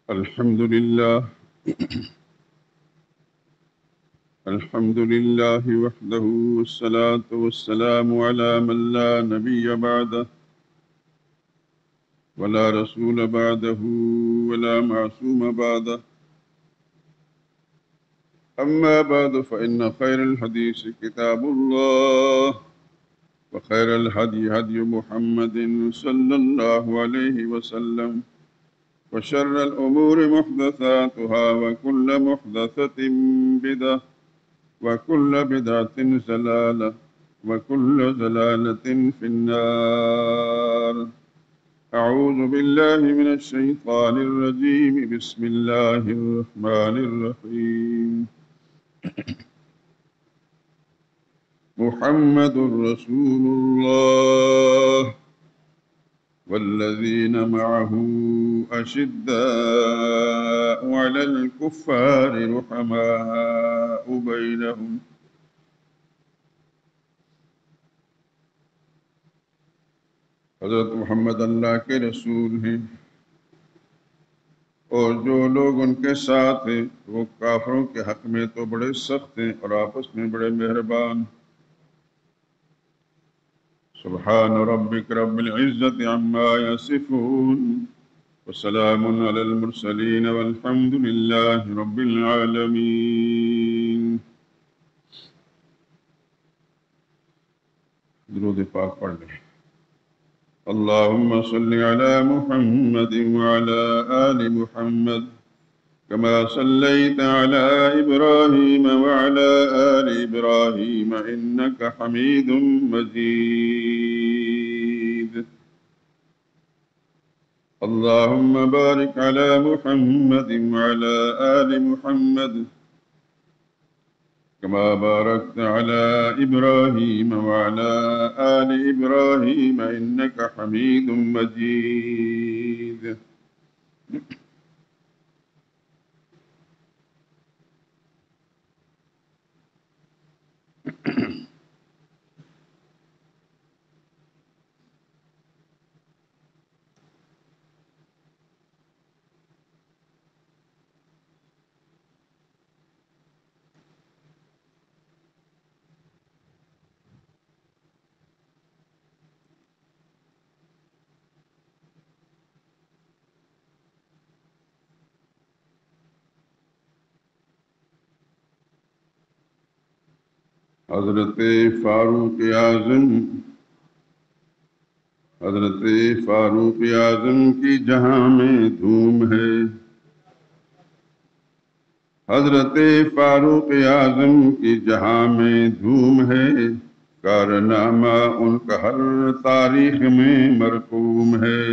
الحمد لله الحمد لله وحده والصلاة والسلام على من لا نبي بعده ولا رسول بعده ولا معصوم بعده. أما بعد فإن خير الحديث كتاب الله وخير الهدي هدي محمد صلى الله عليه وسلم وشر الأمور محدثاتها وكل محدثة بدعة وكل بدعة ضلالة وكل ضلالة في النار. أعوذ بالله من الشيطان الرجيم. بسم الله الرحمن الرحيم. محمد رسول الله والذين معه أشداء على الكفار رحماء بينهم. حضرت محمد اللہ کے رسول ہیں اور جو لوگ ان کے ساتھ ہیں وہ کافروں کے حق میں تو بڑے سخت ہیں اور آپس میں بڑے مہربان. سبحان ربک رب العزت عما یصفون وسلام علی المرسلین والحمد للہ رب العالمین. درود پاک پڑھ لیں. اللهم صل على محمد وعلى آل محمد كما صليت على إبراهيم وعلى آل إبراهيم إنك حميد مجيد. اللهم بارك على محمد وعلى آل محمد كما باركت على إبراهيم وعلى آل إبراهيم إنك حميد مجيد. حضرت فاروق اعظم کی جہاں میں دھوم ہے. حضرت فاروق اعظم کی جہاں میں دھوم ہے. کارنامہ ان کا ہر تاریخ میں مرقوم ہے.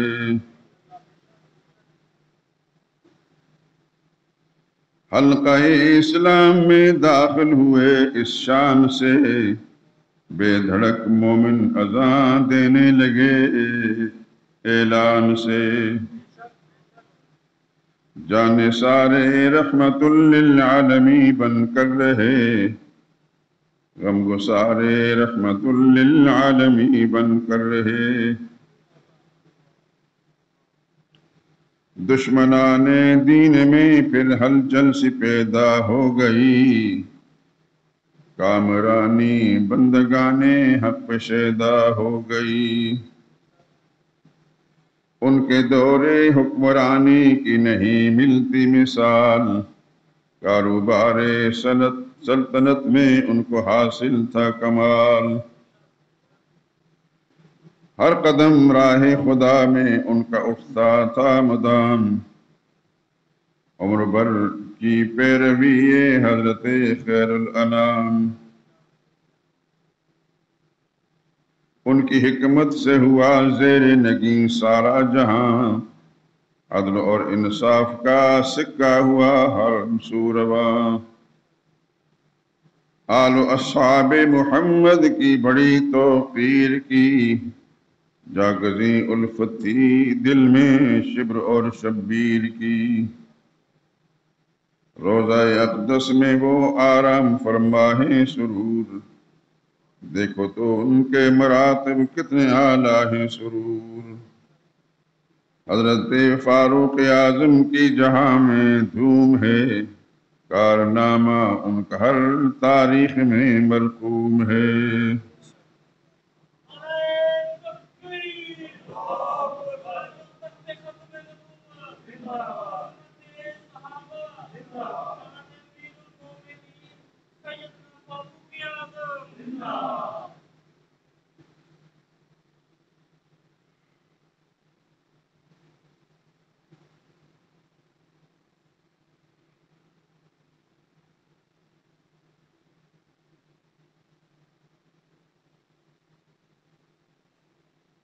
حلقہ اسلام میں داخل ہوئے اس شان سے بے دھڑک مومن اذان دینے لگے اعلان سے. جانے سارے رحمت للعالمین بن کر رہے غم گسارے رحمت للعالمین بن کر رہے. دشمنان دین میں پھر ہلچل سی پیدا ہو گئی. کامرانی بندگانے حق پہ شیدا ہو گئی. ان کے دور حکمرانی کی نہیں ملتی مثال. کاروبار سلطنت میں ان کو حاصل تھا کمال. ہر قدم راہ خدا میں ان کا اٹھتا تھا مدام. عمر بھر کی پیروی حضرت خیر الانام. ان کی حکمت سے ہوا زیر نگین سارا جہاں. عدل اور انصاف کا سکہ ہوا ہر سو رواں. آل و اصحاب محمد کی بڑی توقیر کی. جاگزیں الفت تھی دل میں شبر اور شبیر کی. روضہ اقدس میں وہ آرام فرما ہے سرور. دیکھو تو ان کے مراتب کتنے اعلیٰ ہیں سرور. حضرت فاروق اعظم کی جہاں میں دھوم ہے، کارنامہ ان کا ہر تاریخ میں مرقوم ہے۔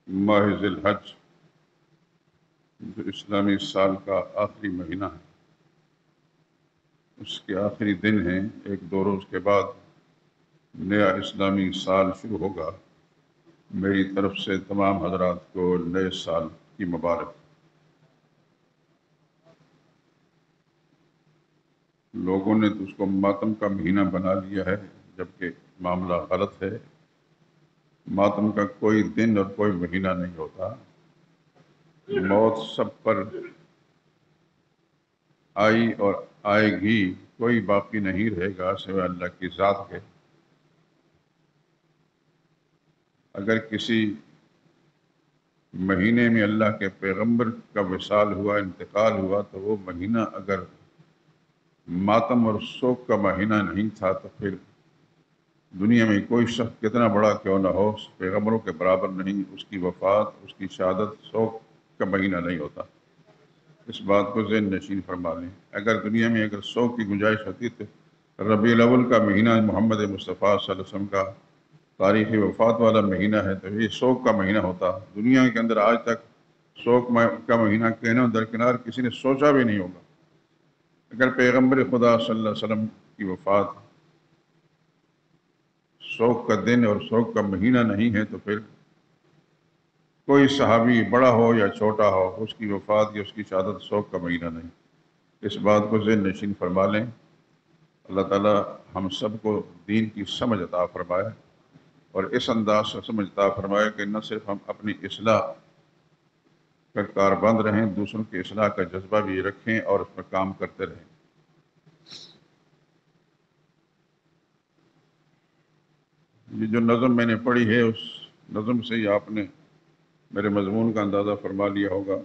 ماہ ذی الحج جو اسلامی سال کا آخری مہینہ ہے، اس کے آخری دن ہیں، ایک دو روز کے بعد نیا اسلامی سال شروع ہوگا۔ میری طرف سے تمام حضرات کو نئے سال کی مبارک۔ لوگوں نے تو اس کو ماتم کا مہینہ بنا لیا ہے، جبکہ معاملہ غلط ہے۔ ماتم کا کوئی دن اور کوئی مہینہ نہیں ہوتا۔ موت سب پر آئی اور آئے گی، کوئی باقی نہیں رہے گا سوائے اللہ کی ذات کے۔ اگر کسی مہینے میں اللہ کے پیغمبر کا وصال ہوا، انتقال ہوا، تو وہ مہینہ اگر ماتم اور سوگ کا مہینہ نہیں تھا تو پھر دنیا میں کوئی شخص کتنا بڑا کیوں نہ ہو، پیغمبروں کے برابر نہیں۔ اس کی وفات، اس کی شہادت سوگ کا مہینہ نہیں ہوتا۔ اس بات کو ذہن نشین فرما لیں۔ اگر دنیا میں اگر سوگ کی گنجائش ہوتی تو ربیع الاول کا مہینہ محمد مصطفیٰ صلی اللہ علیہ وسلم کا تاریخی وفات والا مہینہ ہے تو یہ سوگ کا مہینہ ہوتا۔ دنیا کے اندر آج تک سوگ کا مہینہ کہنا درکنار کسی نے سوچا بھی نہیں ہوگا۔ اگر پیغمبر خدا صلی اللہ علیہ وسلم کی وفات سوگ کا دن اور سوگ کا مہینہ نہیں ہے تو پھر کوئی صحابی بڑا ہو یا چھوٹا ہو، اس کی وفات یا اس کی شہادت سوگ کا مہینہ نہیں۔ اس بات کو ذہن نشین فرما لیں۔ اللہ تعالی ہم سب کو دین کی سمجھ عطا فرمائے اور اس انداز سے سمجھ عطا فرمائے کہ نہ صرف ہم اپنی اصلاح کا کاربند رہیں، دوسروں کی اصلاح کا جذبہ بھی رکھیں اور اس پر کام کرتے رہیں۔ یہ جو نظم میں نے پڑھی ہے، اس نظم سے ہی آپ نے میرے مضمون کا اندازہ فرما لیا ہوگا۔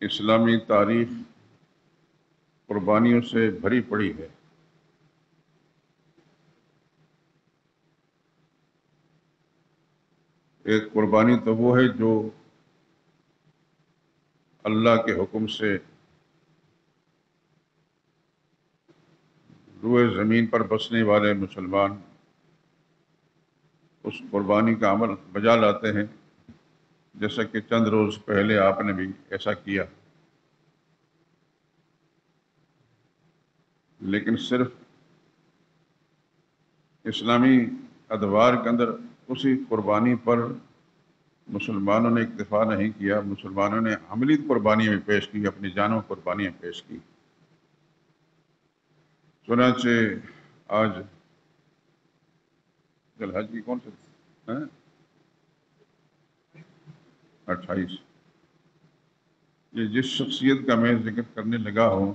اسلامی تاریخ قربانیوں سے بھری پڑی ہے۔ ایک قربانی تو وہ ہے جو اللہ کے حکم سے روئے زمین پر بسنے والے مسلمان اس قربانی کا عمل بجا لاتے ہیں، جیسا کہ چند روز پہلے آپ نے بھی ایسا کیا۔ لیکن صرف اسلامی ادوار کے اندر اسی قربانی پر مسلمانوں نے اکتفا نہیں کیا، مسلمانوں نے عملی قربانیاں بھی پیش کی، اپنی جانوں قربانیاں پیش کی۔ چنانچہ آج ذی الحج کی کون سے 28، یہ جس شخصیت کا میں ذکر کرنے لگا ہوں،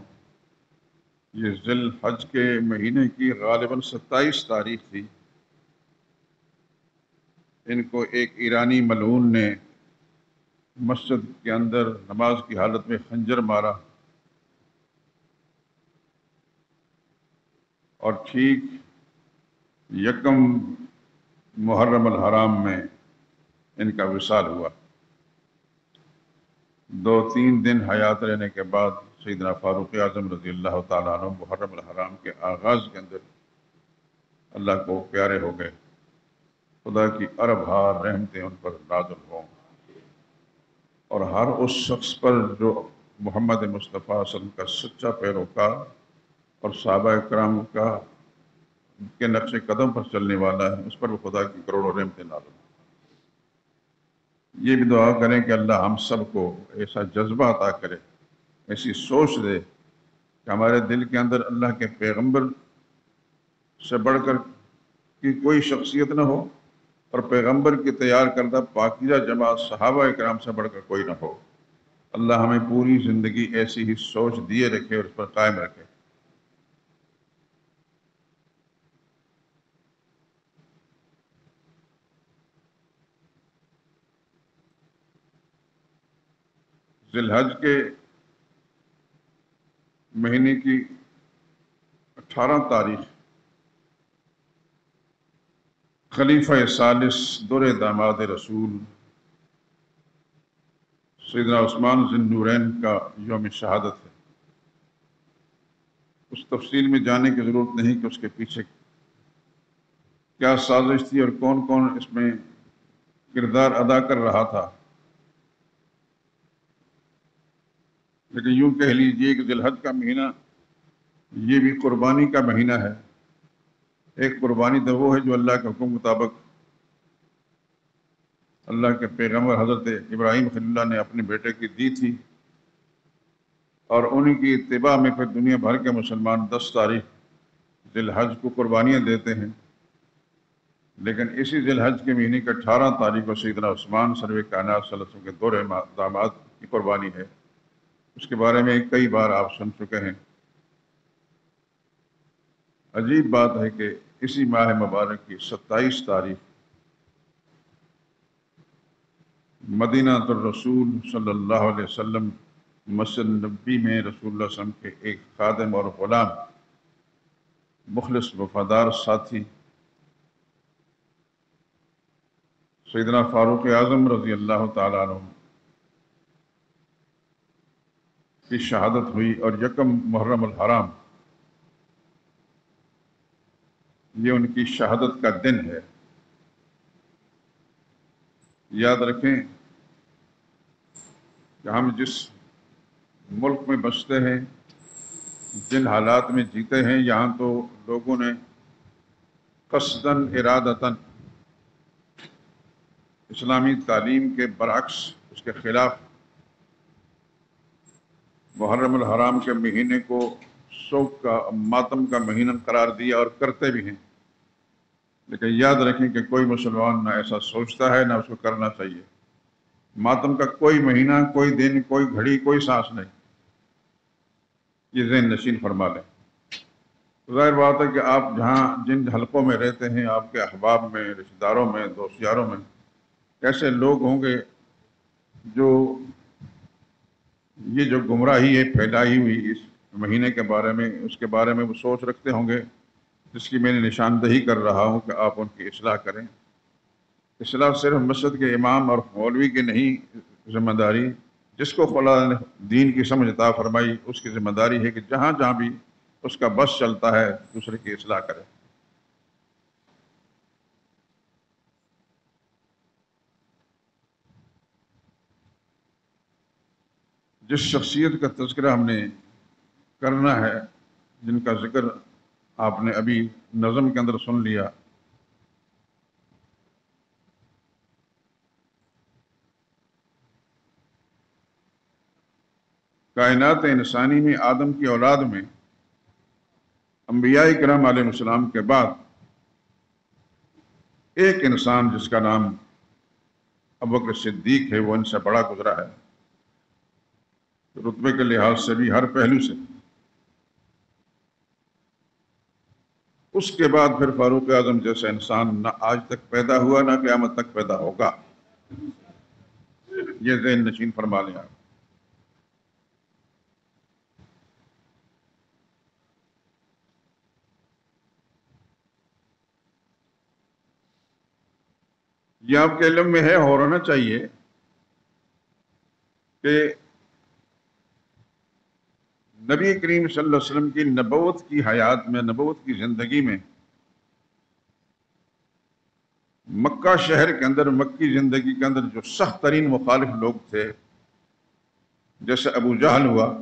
یہ ذی الحج کے مہینے کی غالباً 27 تاریخ تھی۔ ان کو ایک ایرانی ملعون نے مسجد کے اندر نماز کی حالت میں خنجر مارا، اور ٹھیک یکم محرم الحرام میں ان کا وصال ہوا۔ 2-3 دن حیات رہنے کے بعد سیدنا فاروق اعظم رضی اللہ تعالیٰ عنہ محرم الحرام کے آغاز کے اندر اللہ کو پیارے ہو گئے۔ خدا کی ارب ہار رحمتیں ان پر نازل ہوں، اور ہر اس شخص پر جو محمد مصطفیٰ صلی اللہ علیہ وسلم کا سچا پیروکار اور صحابہ کرام کا کے نقش قدم پر چلنے والا ہے، اس پر وہ خدا کی کروڑوں رحمتیں نازل ہوں۔ یہ بھی دعا کریں کہ اللہ ہم سب کو ایسا جذبہ عطا کرے، ایسی سوچ دے کہ ہمارے دل کے اندر اللہ کے پیغمبر سے بڑھ کر کی کوئی شخصیت نہ ہو، اور پیغمبر کی تیار کردہ پاکیزہ جماعت صحابہ اکرام سے بڑھ کر کوئی نہ ہو۔ اللہ ہمیں پوری زندگی ایسی ہی سوچ دیے رکھے اور اس پر قائم رکھے۔ ذی الحج کے مہینے کی 18 تاریخ خلیفہ ثالث دور داماد رسول سیدنا عثمان ذی النورین کا یوم شہادت ہے۔ اس تفصیل میں جانے کی ضرورت نہیں کہ اس کے پیچھے کیا سازش تھی اور کون کون اس میں کردار ادا کر رہا تھا، لیکن یوں کہہ لیجئے کہ ذی الحج کا مہینہ یہ بھی قربانی کا مہینہ ہے۔ ایک قربانی تو وہ ہے جو اللہ کے حکم مطابق اللہ کے پیغمبر حضرت ابراہیم خلیل اللہ نے اپنے بیٹے کی دی تھی، اور انہی کی اتباع میں پھر دنیا بھر کے مسلمان 10 تاریخ ذی الحج کو قربانیاں دیتے ہیں۔ لیکن اسی ذی الحج کے مہینے کے 18 تاریخ کو سیدنا عثمان سرور کائنات صلی اللہ علیہ وسلم کے دور داماد کی قربانی ہے۔ اس کے بارے میں کئی بار آپ سن چکے ہیں۔ عجیب بات ہے کہ اسی ماہ مبارک کی 27 تاریخ مدینہ الرسول صلی اللہ علیہ وسلم مسجد نبی میں رسول اللہ صلی اللہ علیہ وسلم کے ایک خادم اور غلام، مخلص وفادار ساتھی سیدنا فاروق اعظم رضی اللہ تعالیٰ عنہ کی شہادت ہوئی، اور 1 محرم الحرام یہ ان کی شہادت کا دن ہے۔ یاد رکھیں کہ ہم جس ملک میں بستے ہیں، جن حالات میں جیتے ہیں، یہاں تو لوگوں نے قصداً ارادتاً اسلامی تعلیم کے برعکس، اس کے خلاف محرم الحرام کے مہینے کو سوگ کا، ماتم کا مہینہ قرار دیا، اور کرتے بھی ہیں۔ لیکن یاد رکھیں کہ کوئی مسلمان نہ ایسا سوچتا ہے، نہ اس کو کرنا چاہیے۔ ماتم کا کوئی مہینہ، کوئی دن، کوئی گھڑی، کوئی سانس نہیں، یہ ذہن نشین فرما لیں۔ ظاہر بات ہے کہ آپ جہاں جن حلقوں میں رہتے ہیں، آپ کے احباب میں، رشتہ داروں میں، دوست یاروں میں ایسے لوگ ہوں گے جو یہ جو گمراہی ہے پھیلائی ہوئی اس مہینے کے بارے میں، اس کے بارے میں وہ سوچ رکھتے ہوں گے، جس کی میں نے نشاندہی کر رہا ہوں کہ آپ ان کی اصلاح کریں۔ اصلاح صرف مسجد کے امام اور مولوی کی نہیں ذمہ داری، جس کو خدا نے دین کی سمجھ عطا فرمائی اس کی ذمہ داری ہے کہ جہاں جہاں بھی اس کا بس چلتا ہے دوسرے کی اصلاح کرے۔ جس شخصیت کا تذکرہ ہم نے کرنا ہے، جن کا ذکر آپ نے ابھی نظم کے اندر سن لیا، کائنات انسانی میں آدم کی اولاد میں انبیاء کرام علیہ السلام کے بعد ایک انسان جس کا نام ابوبکر صدیق ہے، وہ ان سے بڑا گزرا ہے، رتبے کے لحاظ سے بھی، ہر پہلو سے۔ اس کے بعد پھر فاروق اعظم جیسا انسان نہ آج تک پیدا ہوا، نہ قیامت تک پیدا ہوگا، یہ ذہن نشین فرما لیں آپ۔ یہ آپ کے علم میں ہے، ہو رہنا چاہیے کہ نبی کریم صلی اللہ علیہ وسلم کی نبوت کی حیات میں، نبوت کی زندگی میں، مکہ شہر کے اندر، مکی زندگی کے اندر جو سخت ترین مخالف لوگ تھے، جیسے ابو جہل ہوا،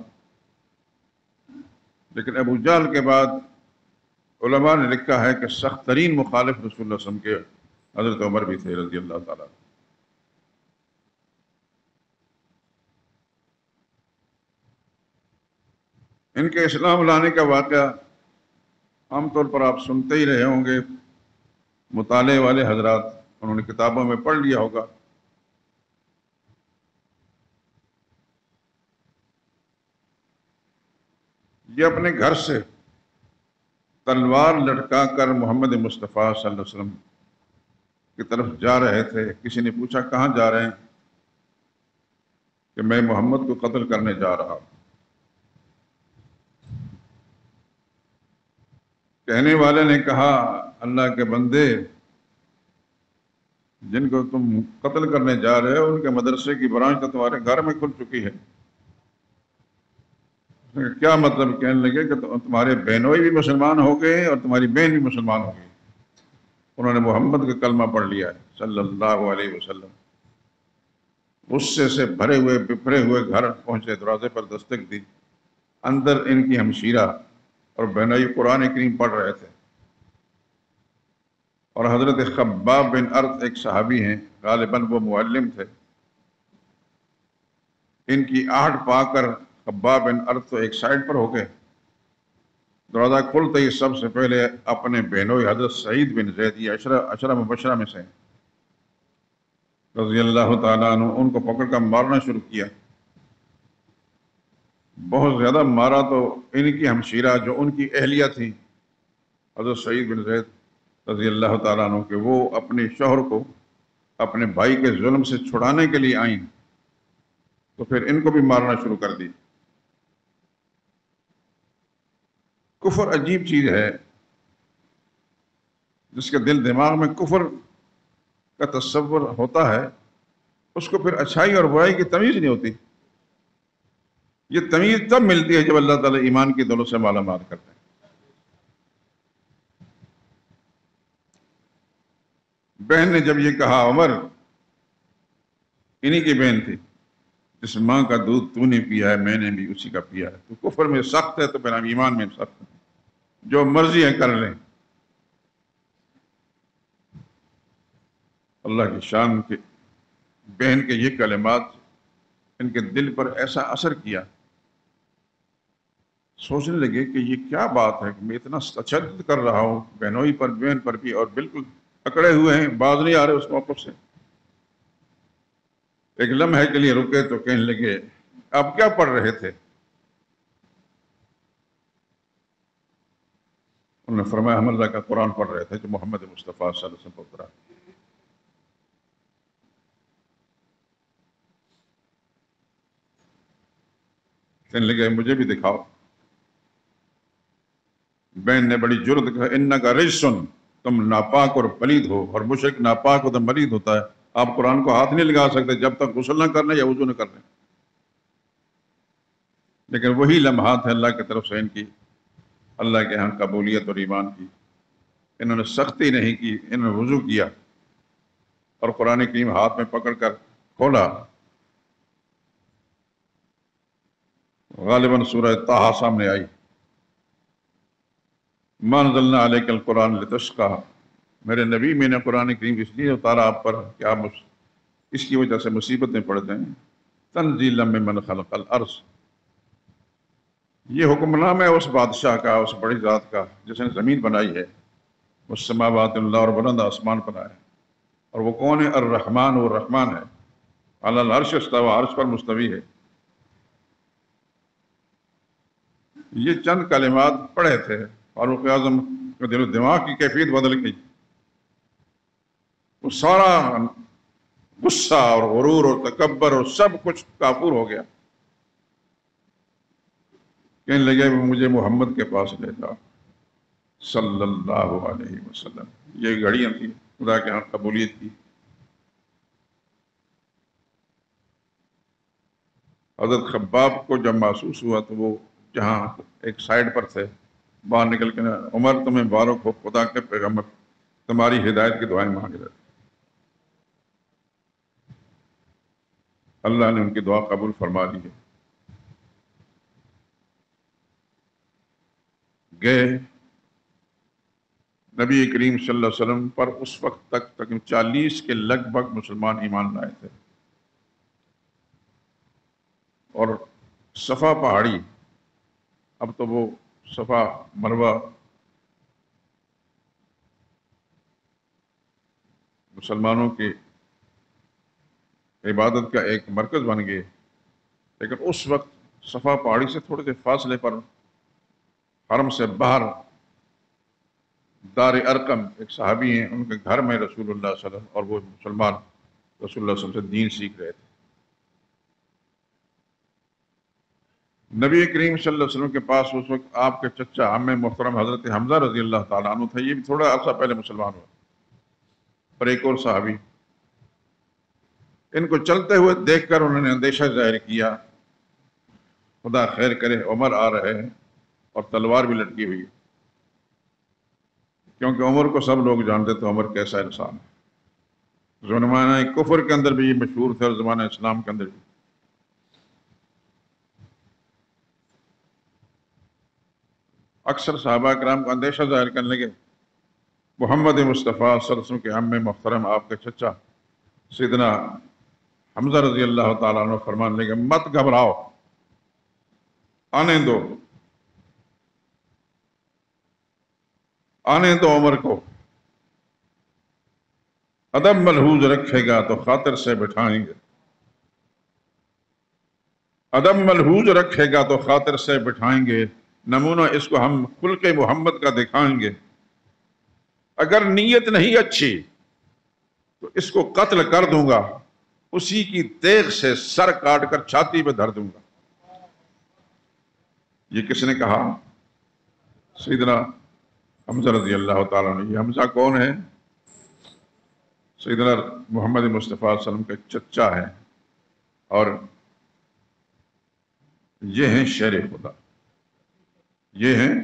لیکن ابو جہل کے بعد علماء نے لکھا ہے کہ سخت ترین مخالف رسول اللہ صلی اللہ علیہ وسلم کے حضرت عمر بھی تھے رضی اللہ تعالیٰ۔ ان کے اسلام لانے کا واقعہ عام طور پر آپ سنتے ہی رہے ہوں گے، مطالعے والے حضرات انہوں نے کتابوں میں پڑھ لیا ہوگا۔ یہ اپنے گھر سے تلوار لٹکا کر محمد مصطفیٰ صلی اللہ علیہ وسلم کی طرف جا رہے تھے۔ کسی نے پوچھا کہاں جا رہے ہیں؟ کہ میں محمد کو قتل کرنے جا رہا ہوں۔ کہنے والے نے کہا اللہ کے بندے، جن کو تم قتل کرنے جا رہے ہو ان کے مدرسے کی برانچ تو تمہارے گھر میں کھل چکی ہے۔ کیا مطلب؟ کہنے لگے کہ تمہارے بہنوئی بھی مسلمان ہو گئے اور تمہاری بہن بھی مسلمان ہو گئی، انہوں نے محمد کا کلمہ پڑھ لیا ہے صلی اللہ علیہ وسلم۔ غصے سے بھرے ہوئے بپھرے ہوئے گھر پہنچے، دروازے پر دستک دی، اندر ان کی ہمشیرہ اور بہنوئی قرآن کریم پڑھ رہے تھے، اور حضرت خباب بن ارت ایک صحابی ہیں، غالباً وہ معلم تھے۔ ان کی آہٹ پا کر خباب بن ارت تو ایک سائڈ پر ہو گئے۔ دروازہ کھلتے ہی سب سے پہلے اپنے بہنوئی حضرت سعید بن زید، یہ عشرہ مبشرہ میں سے رضی اللہ تعالیٰ عنہ، ان کو پکڑ کر مارنا شروع کیا۔ بہت زیادہ مارا تو ان کی ہمشیرہ جو ان کی اہلیہ تھی حضرت سعید بن زید رضی اللہ تعالیٰ عنہ، کہ وہ اپنے شوہر کو اپنے بھائی کے ظلم سے چھڑانے کے لیے آئیں، تو پھر ان کو بھی مارنا شروع کر دی۔ کفر عجیب چیز ہے، جس کے دل دماغ میں کفر کا تصور ہوتا ہے، اس کو پھر اچھائی اور برائی کی تمیز نہیں ہوتی۔ یہ تمیز تب ملتی ہے جب اللہ تعالیٰ ایمان کی دولت سے مالا مال کرتے ہیں۔ بہن نے جب یہ کہا، عمر انہی کی بہن تھی، جس ماں کا دودھ تو نے پیا ہے میں نے بھی اسی کا پیا ہے، تو کفر میں سخت ہے تو پھر ہم ایمان میں سخت ہیں، جو مرضی ہے کر لیں۔ اللہ کی شان کے بہن کے یہ کلمات ان کے دل پر ایسا اثر کیا، سوچنے لگے کہ یہ کیا بات ہے کہ میں اتنا تشدد کر رہا ہوں بہنوئی پر، بہن پر بھی، اور بالکل اکڑے ہوئے ہیں، باز نہیں آ رہے اس موقف سے۔ ایک لمحے کے لیے رکے تو کہنے لگے آپ کیا پڑھ رہے تھے؟ انہوں نے فرمایا ہم اللہ کا قرآن پڑھ رہے تھے جو محمد مصطفیٰ صلی اللہ علیہ وسلم پر اترا۔ کہنے لگے مجھے بھی دکھاؤ۔ بہن نے بڑی جرأت کہا انکا رجسن، تم ناپاک اور پلید ہو، اور مشرک ناپاک ہوتا پلید ہوتا ہے، آپ قرآن کو ہاتھ نہیں لگا سکتے جب تک غسل نہ کرنے یا وضو نہ کرنے۔ لیکن وہی لمحات ہیں اللہ کی طرف سے ان کی اللہ کے ہاں قبولیت اور ایمان کی۔ انہوں نے سختی نہیں کی، انہوں نے وضو کیا اور قرآن کریم ہاتھ میں پکڑ کر کھولا۔ غالباً سورہ طٰہٰ سامنے آئی، مَا أَنزَلْنَا عَلَيْكَ الْقُرْآنَ لِتَشْقَىٰ، میرے نبی میں نے قرآن کریم اس لیے اتارا آپ پر کہ آپ اس کی وجہ سے مصیبت میں پڑ جائیں۔ تنزیلا ممن خلق الارض، یہ حکم نام ہے اس بادشاہ کا، اس بڑی ذات کا جس نے زمین بنائی ہے، والسماوات اللہ، اور بلند آسمان بنایا ہے۔ اور وہ کون ہے؟ الرحمن، وہ رحمان ہے، علی العرش استویٰ، عرش پر مستوی ہے۔ یہ چند کلمات پڑھے تھے، فاروق اعظم کا دل و دماغ کی کیفیت بدل گئی، وہ سارا غصہ اور غرور اور تکبر اور سب کچھ کافور ہو گیا۔ کہنے لگے مجھے محمد کے پاس لے جاؤ صلی اللہ علیہ وسلم۔ یہ گھڑیاں تھیں خدا کے ہاں قبولیت کی۔ حضرت خباب کو جب محسوس ہوا تو وہ جہاں ایک سائڈ پر تھے، باہر نکل کے عمر تمہیں مبارک ہو، خدا کے پیغمبر تمہاری ہدایت کی دعائیں مانگ رہے۔ اللہ نے ان کی دعا قبول فرما لی ہے۔ گئے نبی کریم صلی اللہ علیہ وسلم پر اس وقت تک تقریباً 40 کے لگ بھگ مسلمان ایمان لائے تھے، اور صفا پہاڑی اب تو وہ صفا مروہ مسلمانوں کی عبادت کا ایک مرکز بن گئے، لیکن اس وقت صفا پہاڑی سے تھوڑے سے فاصلے پر حرم سے باہر دار ارقم ایک صحابی ہیں، ان کے گھر میں رسول اللہ صلی اللہ علیہ وسلم اور وہ مسلمان رسول اللہ صلی اللہ علیہ وسلم سے دین سیکھ رہے تھے۔ نبی کریم صلی اللہ علیہ وسلم کے پاس اس وقت آپ کے چچا عم محترم حضرت حمزہ رضی اللہ تعالیٰ عنہ تھے، یہ بھی تھوڑا عرصہ پہلے مسلمان ہوا، اور ایک اور صحابی۔ ان کو چلتے ہوئے دیکھ کر انہوں نے اندیشہ ظاہر کیا، خدا خیر کرے عمر آ رہے ہیں اور تلوار بھی لٹکی ہوئی، کیونکہ عمر کو سب لوگ جانتے تھے عمر کیسا انسان ہے، زمانہ کفر کے اندر بھی یہ مشہور تھے اور زمانہ اسلام کے اندر بھی۔ اکثر صحابہ کرام کو اندیشہ ظاہر کرنے لگے۔ محمد مصطفیٰ صلی اللہ علیہ وسلم کے عم محترم آپ کے چچا سیدنا حمزہ رضی اللہ تعالیٰ عنہ فرمانے لگے، مت گھبراؤ، آنے دو، آنے دو عمر کو، ادب ملحوظ رکھے گا تو خاطر سے بٹھائیں گے، ادب ملحوظ رکھے گا تو خاطر سے بٹھائیں گے، نمونہ اس کو ہم خلق محمد کا دکھائیں گے، اگر نیت نہیں اچھی تو اس کو قتل کر دوں گا، اسی کی تیغ سے سر کاٹ کر چھاتی پہ دھر دوں گا۔ یہ کس نے کہا؟ سیدنا حمزہ رضی اللہ تعالیٰ عنہ۔ یہ حمزہ کون ہے؟ سیدنا محمد مصطفیٰ صلی اللہ علیہ وسلم کے چچا ہیں، اور یہ ہیں شیر خدا، یہ ہیں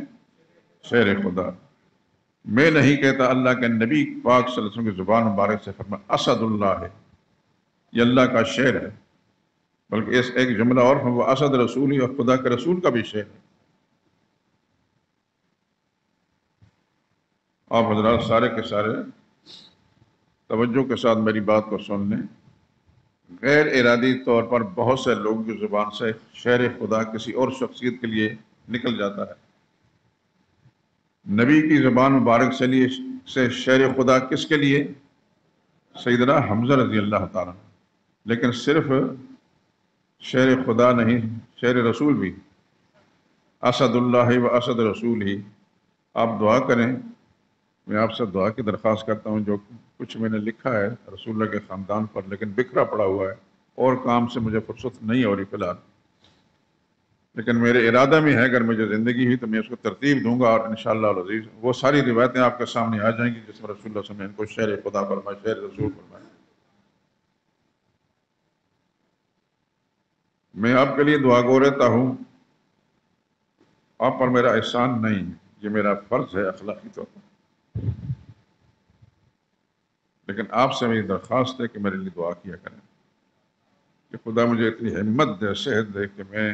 شیر خدا۔ میں نہیں کہتا، اللہ کے نبی پاک صلی اللہ علیہ وسلم کی زبان مبارک سے فرمایا اسد اللہ ہے، یہ اللہ کا شعر ہے، بلکہ اس ایک جملہ اور ہے، وہ اسد رسولی، اور خدا کے رسول کا بھی شعر ہے۔ آپ حضرات سارے کے سارے توجہ کے ساتھ میری بات کو سن لیں۔ غیر ارادی طور پر بہت سے لوگوں کی زبان سے شعر خدا کسی اور شخصیت کے لیے نکل جاتا ہے۔ نبی کی زبان مبارک سے شعر خدا کس کے لیے؟ سیدنا حمزہ رضی اللہ تعالیٰ، لیکن صرف شعر خدا نہیں، شعر رسول بھی، اسد اللہ و اسد رسول ہی۔ آپ دعا کریں، میں آپ سے دعا کی درخواست کرتا ہوں، جو کچھ میں نے لکھا ہے رسول اللہ کے خاندان پر، لیکن بکھرا پڑا ہوا ہے، اور کام سے مجھے فرصت نہیں ہو رہی فی الحال، لیکن میرے ارادہ میں ہے اگر مجھے زندگی ہوئی تو میں اس کو ترتیب دوں گا، اور انشاءاللہ العزیز وہ ساری روایتیں آپ کے سامنے آ جائیں گی جس میں رسول اللہ صلی اللہ علیہ وسلم نے ان کو شعر خدا فرمایا، شعر رسول فرمایا۔ میں آپ کے لیے دعا گو رہتا ہوں، آپ پر میرا احسان نہیں، یہ میرا فرض ہے اخلاقی طور پر، لیکن آپ سے میری درخواست ہے کہ میرے لیے دعا کیا کریں کہ خدا مجھے اتنی ہمت دے، صحت دے کہ میں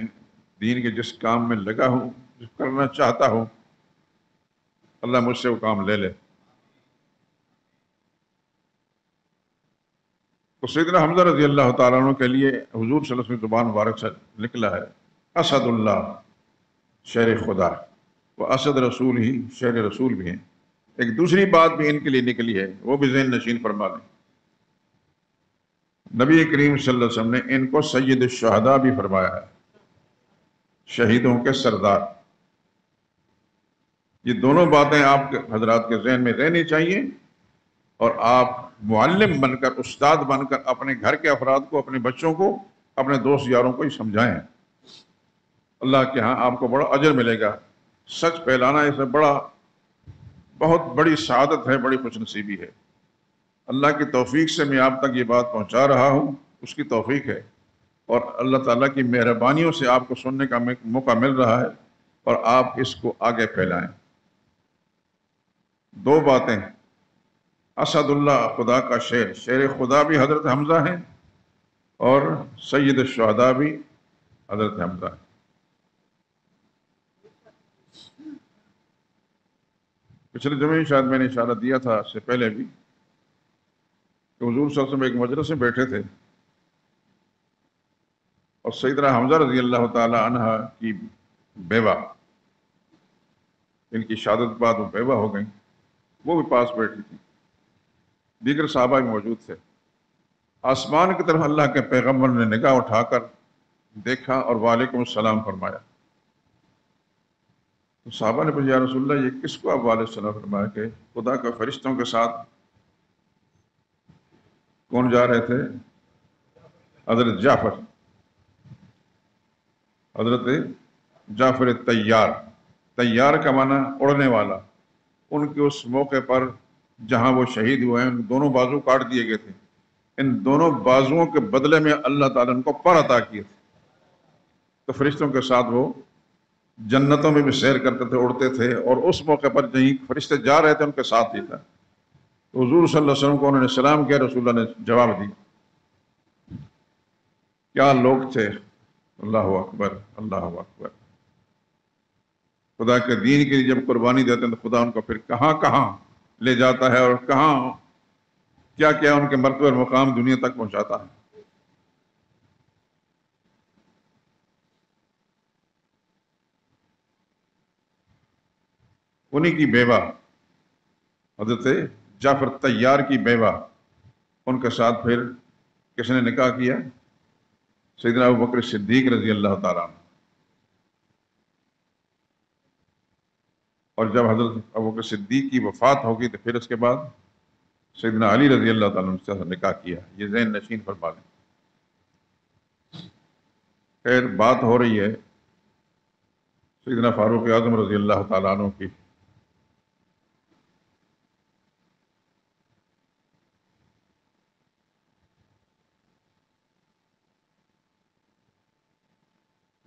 دین کے جس کام میں لگا ہوں، جس کرنا چاہتا ہوں، اللہ مجھ سے وہ کام لے لے۔ تو سیدنا حمزہ رضی اللہ تعالیٰ عنہ کے لیے حضور صلی اللہ علیہ وسلم زبان مبارک سے نکلا ہے اسد اللہ، شعر خدا، وہ اسد رسول ہی، شعر رسول بھی ہیں۔ ایک دوسری بات بھی ان کے لیے نکلی ہے، وہ بھی ذہن نشین فرما لیں۔ نبی کریم صلی اللہ علیہ وسلم نے ان کو سید الشہداء بھی فرمایا ہے، شہیدوں کے سردار۔ یہ دونوں باتیں آپ کے حضرات کے ذہن میں رہنی چاہیے، اور آپ معلم بن کر، استاد بن کر اپنے گھر کے افراد کو، اپنے بچوں کو، اپنے دوست یاروں کو ہی سمجھائیں۔ اللہ کے ہاں آپ کو بڑا اجر ملے گا۔ سچ پھیلانا اسے بہت بڑی سعادت ہے، بڑی خوش نصیبی ہے۔ اللہ کی توفیق سے میں آپ تک یہ بات پہنچا رہا ہوں، اس کی توفیق ہے، اور اللہ تعالیٰ کی مہربانیوں سے آپ کو سننے کا موقع مل رہا ہے، اور آپ اس کو آگے پھیلائیں۔ دو باتیں، اسد اللہ خدا کا شعر، شعر خدا بھی حضرت حمزہ ہیں، اور سید الشہداء بھی حضرت حمزہ ہیں۔ پچھلے جمعے شاید میں نے اشارہ دیا تھا، اس سے پہلے بھی، کہ حضور صلی اللہ علیہ وسلم ایک مجلس میں بیٹھے تھے، اور سیدنا حمزہ رضی اللہ تعالی عنہ کی بیوہ ان کی شہادت کے بعد وہ بیوہ ہو گئیں، وہ بھی پاس بیٹھی تھی، دیگر صحابہ بھی موجود تھے۔ آسمان کی طرف اللہ کے پیغمبر نے نگاہ اٹھا کر دیکھا اور وعلیکم السلام فرمایا۔ تو صحابہ نے پوچھا یا رسول اللہ یہ کس کو آپ وعلیکم السلام فرمایا؟ کہ خدا کے فرشتوں کے ساتھ کون جا رہے تھے؟ حضرت جعفر، حضرت جعفر طیار، طیار کا معنی اڑنے والا۔ ان کے اس موقع پر جہاں وہ شہید ہوئے ہیں، ان دونوں بازو کاٹ دیے گئے تھے، ان دونوں بازوؤں کے بدلے میں اللہ تعالیٰ ان کو پر عطا کیے تھے، تو فرشتوں کے ساتھ وہ جنتوں میں بھی سیر کرتے تھے، اڑتے تھے، اور اس موقع پر جہیں فرشتے جا رہے تھے ان کے ساتھ ہی تھا۔ تو حضور صلی اللہ علیہ وسلم کو انہوں نے سلام کیا، رسول اللہ نے جواب دی۔ کیا لوگ تھے! اللہ اکبر، اللہ اکبر۔ خدا کے دین کے لیے جب قربانی دیتے ہیں تو خدا ان کو پھر کہاں کہاں لے جاتا ہے، اور کہاں کیا کیا ان کے مرتبہ اور مقام دنیا تک پہنچاتا ہے۔ انہی کی بیوہ حضرت جعفر طیار کی بیوہ، ان کے ساتھ پھر کس نے نکاح کیا؟ سیدنا ابوبکر صدیق رضی اللہ تعالیٰ عنہ۔ اور جب حضرت ابوبکر صدیق کی وفات ہوگی تو پھر اس کے بعد سیدنا علی رضی اللہ تعالیٰ عنہ سے نکاح کیا۔ یہ ذہن نشین فرما لیں۔ خیر، بات ہو رہی ہے سیدنا فاروق اعظم رضی اللہ تعالیٰ عنہ کی۔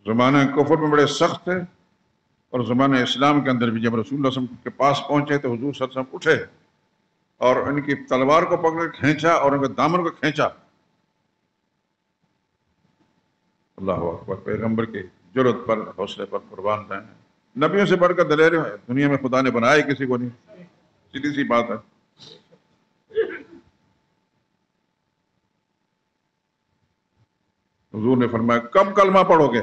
زمانہ کفر میں بڑے سخت تھے، اور زمانہ اسلام کے اندر بھی جب رسول اللہ صلی اللہ علیہ وسلم کے پاس پہنچے تو حضور صلی اللہ علیہ وسلم اٹھے اور ان کی تلوار کو پکڑ کے کھینچا اور ان کے دامن کو کھینچا۔ اللہ اکبر، پیغمبر کی جرأت پر، حوصلے پر قربان جائیں۔ نبیوں سے بڑھ کر دلیر دنیا میں خدا نے بنایا کسی کو نہیں، سیدھی سی بات ہے۔ حضور نے فرمایا کب کلمہ پڑھو گے؟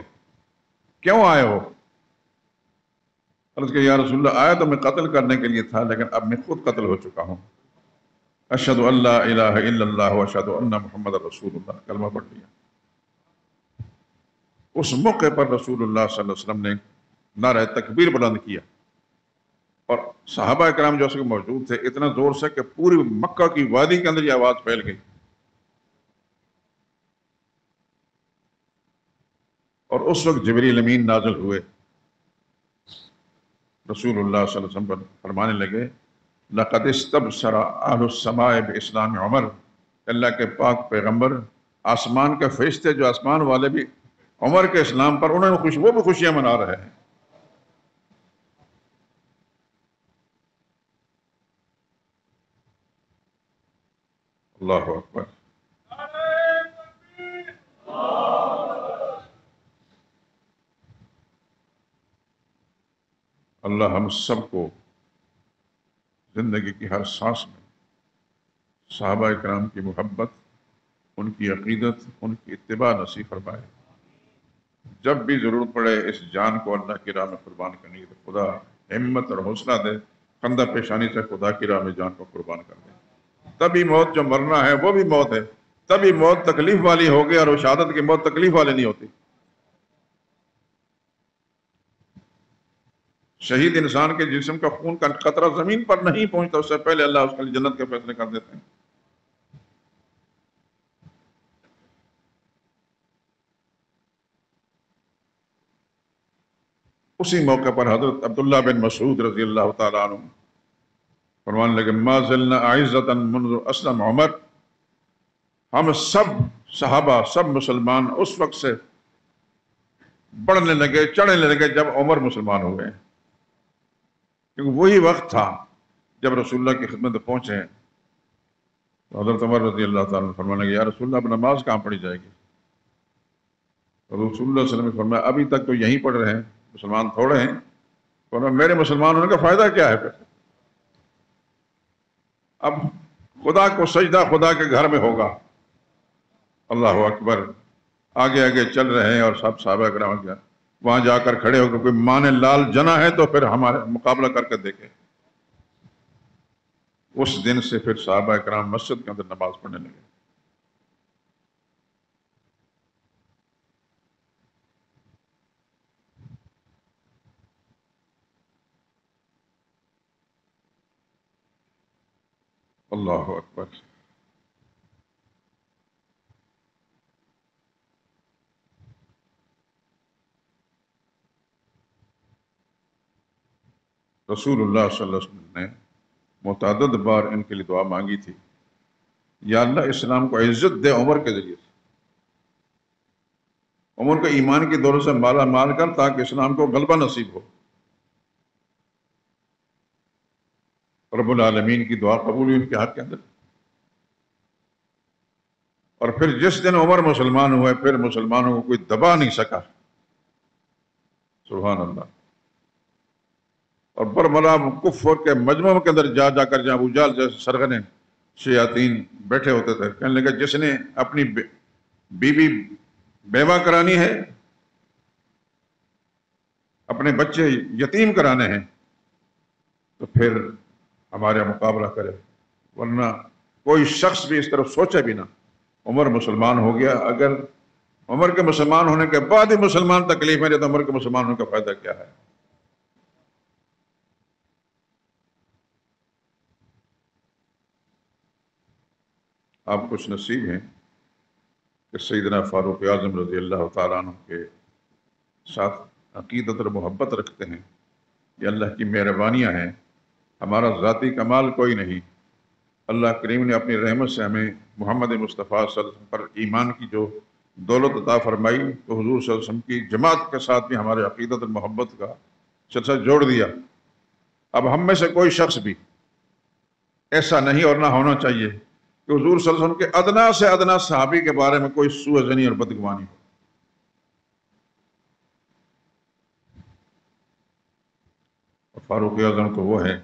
کیوں آئے ہو؟ عرض کہ یا رسول اللہ آیا تو میں قتل کرنے کے لیے تھا، لیکن اب میں خود قتل ہو چکا ہوں۔ اشہد ان لا الہ الا اللہ واشہد ان محمد رسول اللہ، کلمہ پڑھ لیا۔ اس موقع پر رسول اللہ صلی اللہ علیہ وسلم نے نعرہ تکبیر بلند کیا، اور صحابہ کرام جو اس کے موجود تھے اتنا زور سے کہ پوری مکہ کی وادی کے اندر یہ آواز پھیل گئی۔ اور اس وقت جبریل امین نازل ہوئے، رسول اللہ صلی اللہ علیہ وسلم پر فرمانے لگے لقد استبشر اہل السماء باسلام عمر، اللہ کے پاک پیغمبر، آسمان کے فرشتے جو آسمان والے بھی عمر کے اسلام پر انہوں نے وہ بھی خوشیاں منا رہے ہیں۔ اللہ اکبر۔ اللہ ہم سب کو زندگی کی ہر سانس میں صحابہ کرام کی محبت، ان کی عقیدت، ان کی اتباع نصیب فرمائے۔ جب بھی ضرورت پڑے اس جان کو اللہ کی راہ میں قربان کرنی تو خدا ہمت اور حوصلہ دے، خندہ پیشانی سے خدا کی راہ میں جان کو قربان کر دے۔ تبھی موت جو مرنا ہے وہ بھی موت ہے، تبھی موت تکلیف والی ہوگی، اور وہ شہادت کی موت تکلیف والی نہیں ہوتی۔ شہید انسان کے جسم کا خون کا قطرہ زمین پر نہیں پہنچتا، اس سے پہلے اللہ اس کے لیے جنت کے فیصلے کر دیتے ہیں۔ اسی موقع پر حضرت عبداللہ بن مسعود رضی اللہ تعالیٰ عنہ فرمانے لگے ما زلنا اعزۃ منذ اسلم عمر، ہم سب صحابہ، سب مسلمان اس وقت سے بڑھنے لگے، چڑھنے لگے جب عمر مسلمان ہوئے، کیونکہ وہی وقت تھا جب رسول اللہ کی خدمت میں پہنچے۔ تو حضرت عمر رضی اللہ تعالیٰ عنہ فرمانے لگے یا رسول اللہ اب نماز کہاں پڑھی جائے گی؟ رسول اللہ صلی اللہ علیہ وسلم نے فرمایا ابھی تک تو یہیں پڑھ رہے ہیں، مسلمان تھوڑے ہیں، فرمایا میرے مسلمان ہونے کا فائدہ کیا ہے پھر؟ اب خدا کو سجدہ خدا کے گھر میں ہوگا۔ اللہ اکبر۔ آگے آگے چل رہے ہیں اور سب صحابہ کرام وہاں جا کر کھڑے ہو کر کوئی ماں نے لال جنا ہے تو پھر ہمارے مقابلہ کر کے دیکھے۔ اس دن سے پھر صحابہ کرام مسجد کے اندر نماز پڑھنے لگے۔ اللہ اکبر۔ رسول اللہ صلی اللہ علیہ وسلم نے متعدد بار ان کے لیے دعا مانگی تھی، یا اللہ اسلام کو عزت دے عمر کے ذریعے سے، عمر کو ایمان کی دولت سے مالا مال کر تاکہ اسلام کو غلبہ نصیب ہو۔ رب العالمین کی دعا قبول ہوئی ان کے حق کے اندر۔ اور پھر جس دن عمر مسلمان ہوئے پھر مسلمانوں کو کوئی دبا نہیں سکا۔ سبحان اللہ۔ اور برملا کفر کے مجمع کے اندر جا کر جہاں ابو جہل جیسے سرغنے شیاطین بیٹھے ہوتے تھے، کہنے لگے جس نے اپنی بیوی بیوہ کرانی ہے، اپنے بچے یتیم کرانے ہیں، تو پھر ہمارا مقابلہ کرے، ورنہ کوئی شخص بھی اس طرف سوچے بھی نہ۔ عمر مسلمان ہو گیا، اگر عمر کے مسلمان ہونے کے بعد ہی مسلمان تکلیف میں، تو عمر کے مسلمان ہونے کا فائدہ کیا ہے؟ آپ خوش نصیب ہیں کہ سیدنا فاروق اعظم رضی اللہ تعالیٰ عنہ کے ساتھ عقیدت اور محبت رکھتے ہیں۔ یہ اللہ کی مہربانیاں ہیں، ہمارا ذاتی کمال کوئی نہیں۔ اللہ کریم نے اپنی رحمت سے ہمیں محمد مصطفیٰ صلی اللہ علیہ وسلم پر ایمان کی جو دولت عطا فرمائی، تو حضور صلی اللہ علیہ وسلم کی جماعت کے ساتھ بھی ہمارے عقیدت اور محبت کا سلسلہ جوڑ دیا۔ اب ہم میں سے کوئی شخص بھی ایسا نہیں اور نہ ہونا چاہیے کہ حضور صلی اللہ علیہ وسلم کے ادنا سے ادنا صحابی کے بارے میں کوئی سوء ظنی اور بدگمانی ہو۔ اور فاروق اعظم تو وہ ہے،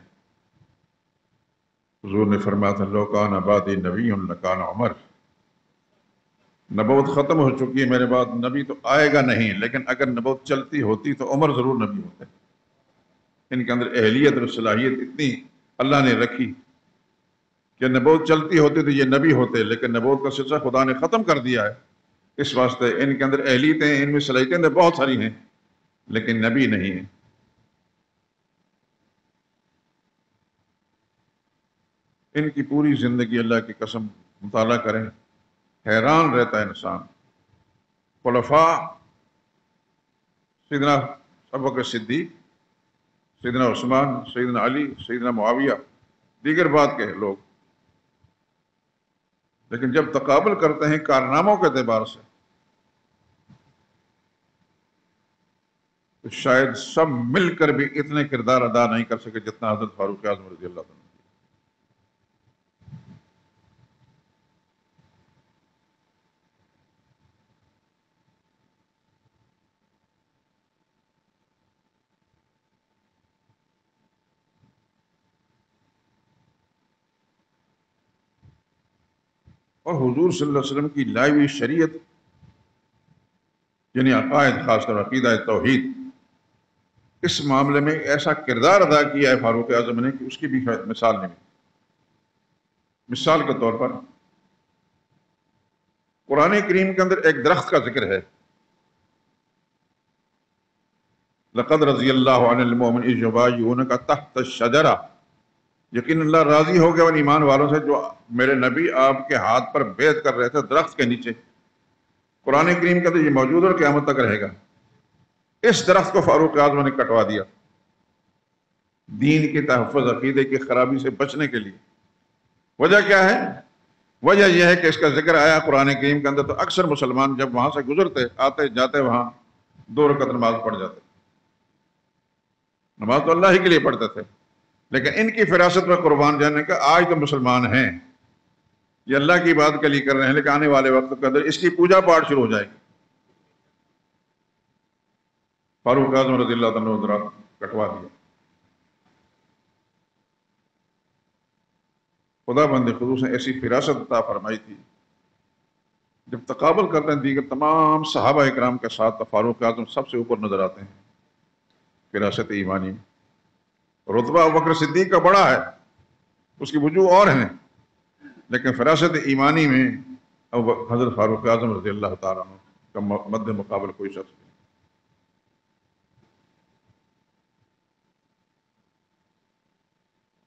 حضور نے فرمایا تھا لو کان بعدی نبی لکان عمر۔ نبوت ختم ہو چکی ہے میرے بعد نبی تو آئے گا نہیں، لیکن اگر نبوت چلتی ہوتی تو عمر ضرور نبی ہوتے۔ ان کے اندر اہلیت اور صلاحیت اتنی اللہ نے رکھی کہ نبوت چلتی ہوتی تو یہ نبی ہوتے، لیکن نبوت کا سلسلہ خدا نے ختم کر دیا ہے، اس واسطے ان کے اندر اہلیتیں، ان میں صلاحیتیں بہت ساری ہیں، لیکن نبی نہیں ہیں۔ ان کی پوری زندگی اللہ کی قسم مطالعہ کریں، حیران رہتا ہے انسان۔ خلفاء سیدنا ابوبکر صدیق، سیدنا عثمان، سیدنا علی، سیدنا معاویہ، دیگر بات کے لوگ، لیکن جب تقابل کرتے ہیں کارناموں کے اعتبار سے تو شاید سب مل کر بھی اتنے کردار ادا نہیں کر سکے جتنا حضرت فاروق اعظم رضی اللہ عنہ۔ اور حضور صلی اللہ علیہ وسلم کی لائی ہوئی شریعت، یعنی عقائد، خاص طور عقیدہ توحید، اس معاملے میں ایسا کردار ادا کیا ہے فاروق اعظم نے کہ اس کی بھی مثال نہیں۔ مثال کے طور پر قرآن کریم کے اندر ایک درخت کا ذکر ہے، لقد رضی اللہ عن المؤمن اذ یبایعونک تحت الشجرہ، یقین اللہ راضی ہو گیا ان ایمان والوں سے جو میرے نبی آپ کے ہاتھ پر بیعت کر رہے تھے درخت کے نیچے۔ قرآن کریم کے اندر یہ موجود اور قیامت تک رہے گا۔ اس درخت کو فاروق اعظم نے کٹوا دیا دین کے تحفظ، عقیدے کی خرابی سے بچنے کے لیے۔ وجہ کیا ہے؟ وجہ یہ ہے کہ اس کا ذکر آیا قرآن کریم کے اندر، تو اکثر مسلمان جب وہاں سے گزرتے آتے جاتے وہاں 2 رکعت نماز پڑھ جاتے۔ نماز تو اللہ ہی کے لیے پڑھتے تھے، لیکن ان کی فراست میں قربان جانے کا آج تو مسلمان ہیں، یہ اللہ کی بات کے لیے کر رہے ہیں، لیکن آنے والے وقت کے اندر اس کی پوجا پاٹ شروع ہو جائے گی۔ فاروق اعظم رضی اللہ عنہ درخت کٹوا دیا۔ خدا بند خصوص نے ایسی فراست عطا فرمائی تھی، جب تقابل کرتے ہیں دیگر تمام صحابہ اکرام کے ساتھ تو فاروق اعظم سب سے اوپر نظر آتے ہیں فراست ایمانی میں۔ رتبہ ابوبکر صدیق کا بڑا ہے، اس کی وجوہ اور ہیں، لیکن فراست ایمانی میں حضرت فاروق اعظم رضی اللہ تعالیٰ عنہ کا مد مقابل کوئی شخص نہیں۔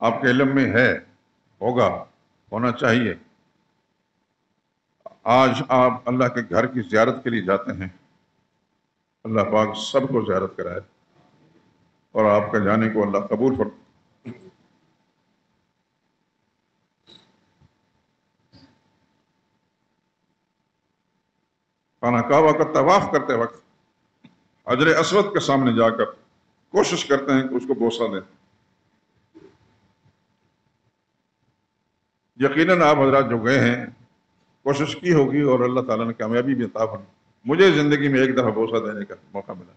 آپ کے علم میں ہے، ہوگا، ہونا چاہیے، آج آپ اللہ کے گھر کی زیارت کے لیے جاتے ہیں، اللہ پاک سب کو زیارت کرائے اور آپ کا جانے کو اللہ قبول فرمائے۔ خانہ کعبہ کا طواف کرتے وقت حجر اسود کے سامنے جا کر کوشش کرتے ہیں کہ اس کو بوسہ دیں۔ یقیناً آپ حضرات جو گئے ہیں کوشش کی ہوگی اور اللہ تعالیٰ نے کامیابی بھی عطا فرمائی۔ مجھے زندگی میں ایک دفعہ بوسہ دینے کا موقع ملا،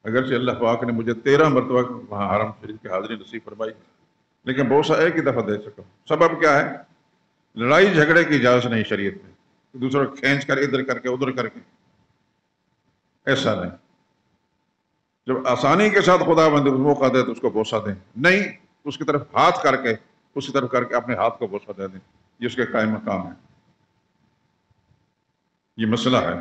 اگرچہ اللہ پاک نے مجھے 13 مرتبہ وہاں حرم شریف کی حاضری نصیب فرمائی، لیکن بوسہ ایک ہی دفعہ دے سکا۔ سبب کیا ہے؟ لڑائی جھگڑے کی اجازت نہیں شریعت میں، دوسروں کو کھینچ کر ادھر کر کے ادھر کر کے، ایسا نہیں۔ جب آسانی کے ساتھ خدا بندی موقع دے تو اس کو بوسہ دیں، نہیں اس کی طرف ہاتھ کر کے اس کی طرف کر کے اپنے ہاتھ کو بوسہ دے دیں، یہ اس کے قائم مقام ہے۔ یہ مسئلہ ہے،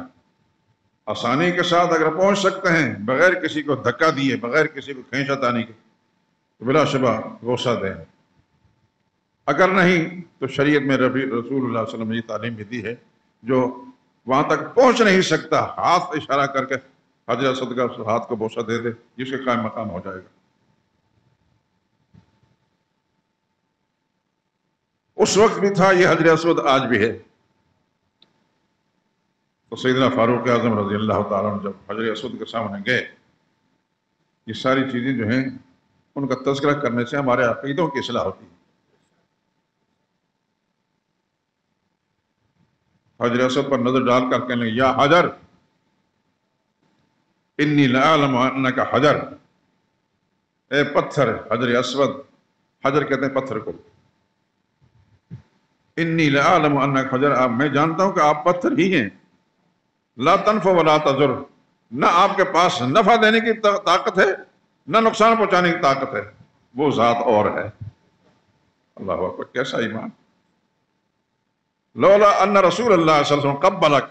آسانی کے ساتھ اگر پہنچ سکتے ہیں بغیر کسی کو دھکا دیے، بغیر کسی کو کھینچا تانی کے، تو بلا شبہ بوسہ دیں۔ اگر نہیں تو شریعت میں رسول اللہ صلی اللہ علیہ وسلم نے یہ تعلیم بھی دی ہے، جو وہاں تک پہنچ نہیں سکتا ہاتھ اشارہ کر کے حجر اسود کا ہاتھ کو بوسہ دے دے، جس کے قائم مقام ہو جائے گا۔ اس وقت بھی تھا، یہ حجر اسود آج بھی ہے۔ تو سیدنا فاروق اعظم رضی اللہ تعالیٰ عنہ جب حجر اسود کے سامنے گئے، یہ ساری چیزیں جو ہیں ان کا تذکرہ کرنے سے ہمارے عقیدوں کی اصلاح ہوتی ہے۔ حجر اسود پر نظر ڈال کر کہنے لگے، یا حجر انی لأعلم انک حجر، اے پتھر حجر اسود، حجر کہتے ہیں پتھر کو، انی لأعلم انک حجر، میں جانتا ہوں کہ آپ پتھر ہی ہیں، لا تنفع ولا تضر، نہ آپ کے پاس نفع دینے کی طاقت ہے نہ نقصان پہنچانے کی طاقت ہے، وہ ذات اور ہے۔ اللہ اکبر، کیسا ایمان! لولا ان رسول اللہ صلی اللہ علیہ وسلم قبلک،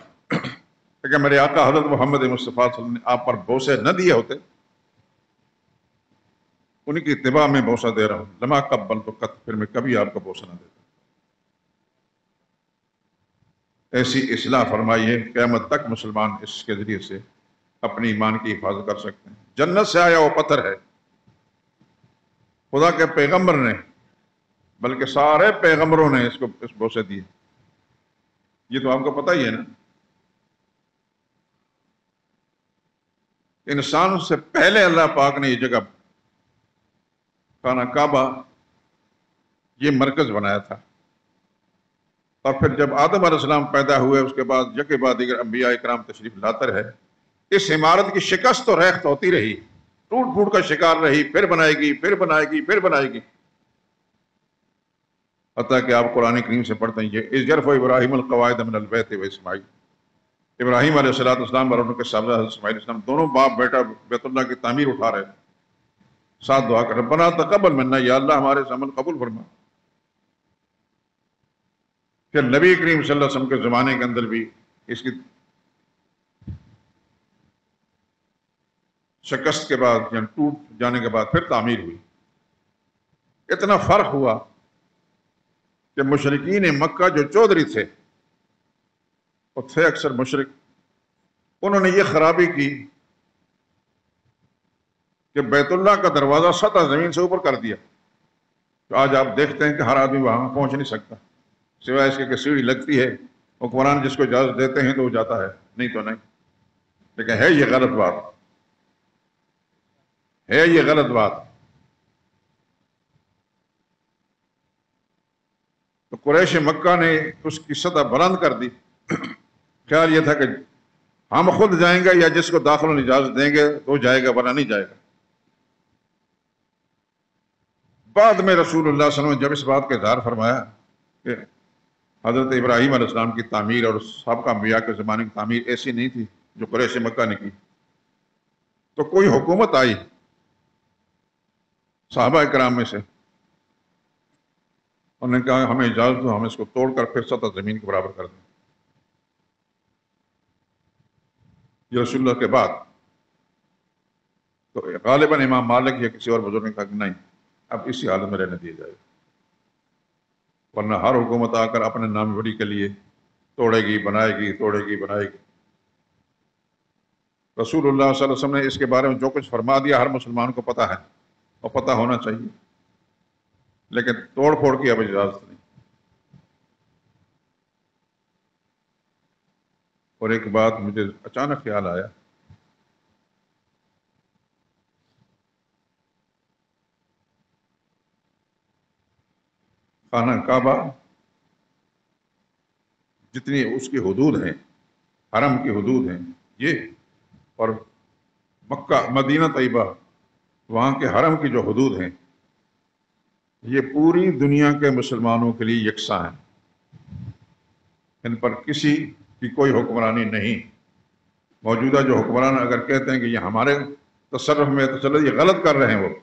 کہ میرے آقا حضرت محمد مصطفیٰ صلی اللہ علیہ وسلم نے آپ پر بوسے نہ دیے ہوتے، ان کی اتباع میں بوسہ دے رہا ہوں، لما قبل تو قط، پھر میں کبھی آپ کو بوسہ نہ دیتا۔ ایسی اصلاح فرمائیے قیامت تک مسلمان اس کے ذریعے سے اپنی ایمان کی حفاظت کر سکتے ہیں۔ جنت سے آیا وہ پتھر ہے، خدا کے پیغمبر نے، بلکہ سارے پیغمبروں نے اس بوسے دیے، یہ تو آپ کو پتہ ہی ہے نا۔ انسان سے پہلے اللہ پاک نے یہ جگہ خانہ کعبہ یہ مرکز بنایا تھا، اور پھر جب آدم علیہ السلام پیدا ہوئے اس کے بعد یکے بعد دیگر انبیاء اکرام تشریف لاتے رہے، اس عمارت کی شکست و ریخت ہوتی رہی، ٹوٹ پھوٹ کا شکار رہی، پھر بنائے گی، پھر بنائے گی، پھر بنائے گی، حتیٰ کہ آپ قرآن کریم سے پڑھتے ہیں یہ اذ یرفع ابراہیم القواعد من البیت و اسماعیل، ابراہیم علیہ السلام اور ان کے صاحب حضرت اسماعیل علیہ السلام دونوں باپ بیٹا بیت اللہ کی تعمیر اٹھا رہے ہیں، ساتھ دعا کر ربنا تقبل منا، یا اللہ ہمارے سے عمل قبول فرما۔ پھر نبی کریم صلی اللہ علیہ وسلم کے زمانے کے اندر بھی اس کی شکست کے بعد، یعنی ٹوٹ جانے کے بعد پھر تعمیر ہوئی۔ اتنا فرق ہوا کہ مشرکین مکہ جو چودھری تھے، وہ تھے اکثر مشرک، انہوں نے یہ خرابی کی کہ بیت اللہ کا دروازہ سطح زمین سے اوپر کر دیا، تو آج آپ دیکھتے ہیں کہ ہر آدمی وہاں پہنچ نہیں سکتا، سوائے اس کے کہ سیڑھی لگتی ہے، وہ قرآن جس کو اجازت دیتے ہیں تو وہ جاتا ہے، نہیں تو نہیں۔ لیکن ہے یہ غلط بات، ہے یہ غلط بات۔ تو قریش مکہ نے اس کی سطح بلند کر دی، خیال یہ تھا کہ ہم خود جائیں گے یا جس کو داخل ہونے اجازت دیں گے وہ جائے گا ورنہ نہیں جائے گا۔ بعد میں رسول اللہ صلی اللہ علیہ وسلم نے جب اس بات کا اظہار فرمایا کہ حضرت ابراہیم علیہ السلام کی تعمیر اور سابقہ انبیاء کے زمانے کی تعمیر ایسی نہیں تھی جو قریش مکہ نے کی. تو کوئی حکومت آئی صحابہ کرام میں سے، انہوں نے کہا ہمیں اجازت دو، ہم اس کو توڑ کر پھر سطح زمین کے برابر کر دیں. یہ رسول اللہ کے بعد تو غالباً امام مالک یا کسی اور بزرگ نے کہا کہ نہیں، اب اسی حالت میں رہنے دیا جائے، ورنہ ہر حکومت آ کر اپنے نام بڑی کے لیے توڑے گی بنائے گی، توڑے گی بنائے گی. رسول اللہ صلی اللہ علیہ وسلم نے اس کے بارے میں جو کچھ فرما دیا ہر مسلمان کو پتہ ہے اور پتہ ہونا چاہیے، لیکن توڑ پھوڑ کی اب اجازت نہیں. اور ایک بات مجھے اچانک خیال آیا، خانہ کعبہ جتنی اس کی حدود ہیں، حرم کی حدود ہیں یہ، اور مکہ مدینہ طیبہ وہاں کے حرم کی جو حدود ہیں، یہ پوری دنیا کے مسلمانوں کے لیے یکساں ہیں. ان پر کسی کی کوئی حکمرانی نہیں. موجودہ جو حکمران اگر کہتے ہیں کہ یہ ہمارے تصرف میں تو چلو، یہ غلط کر رہے ہیں. وہ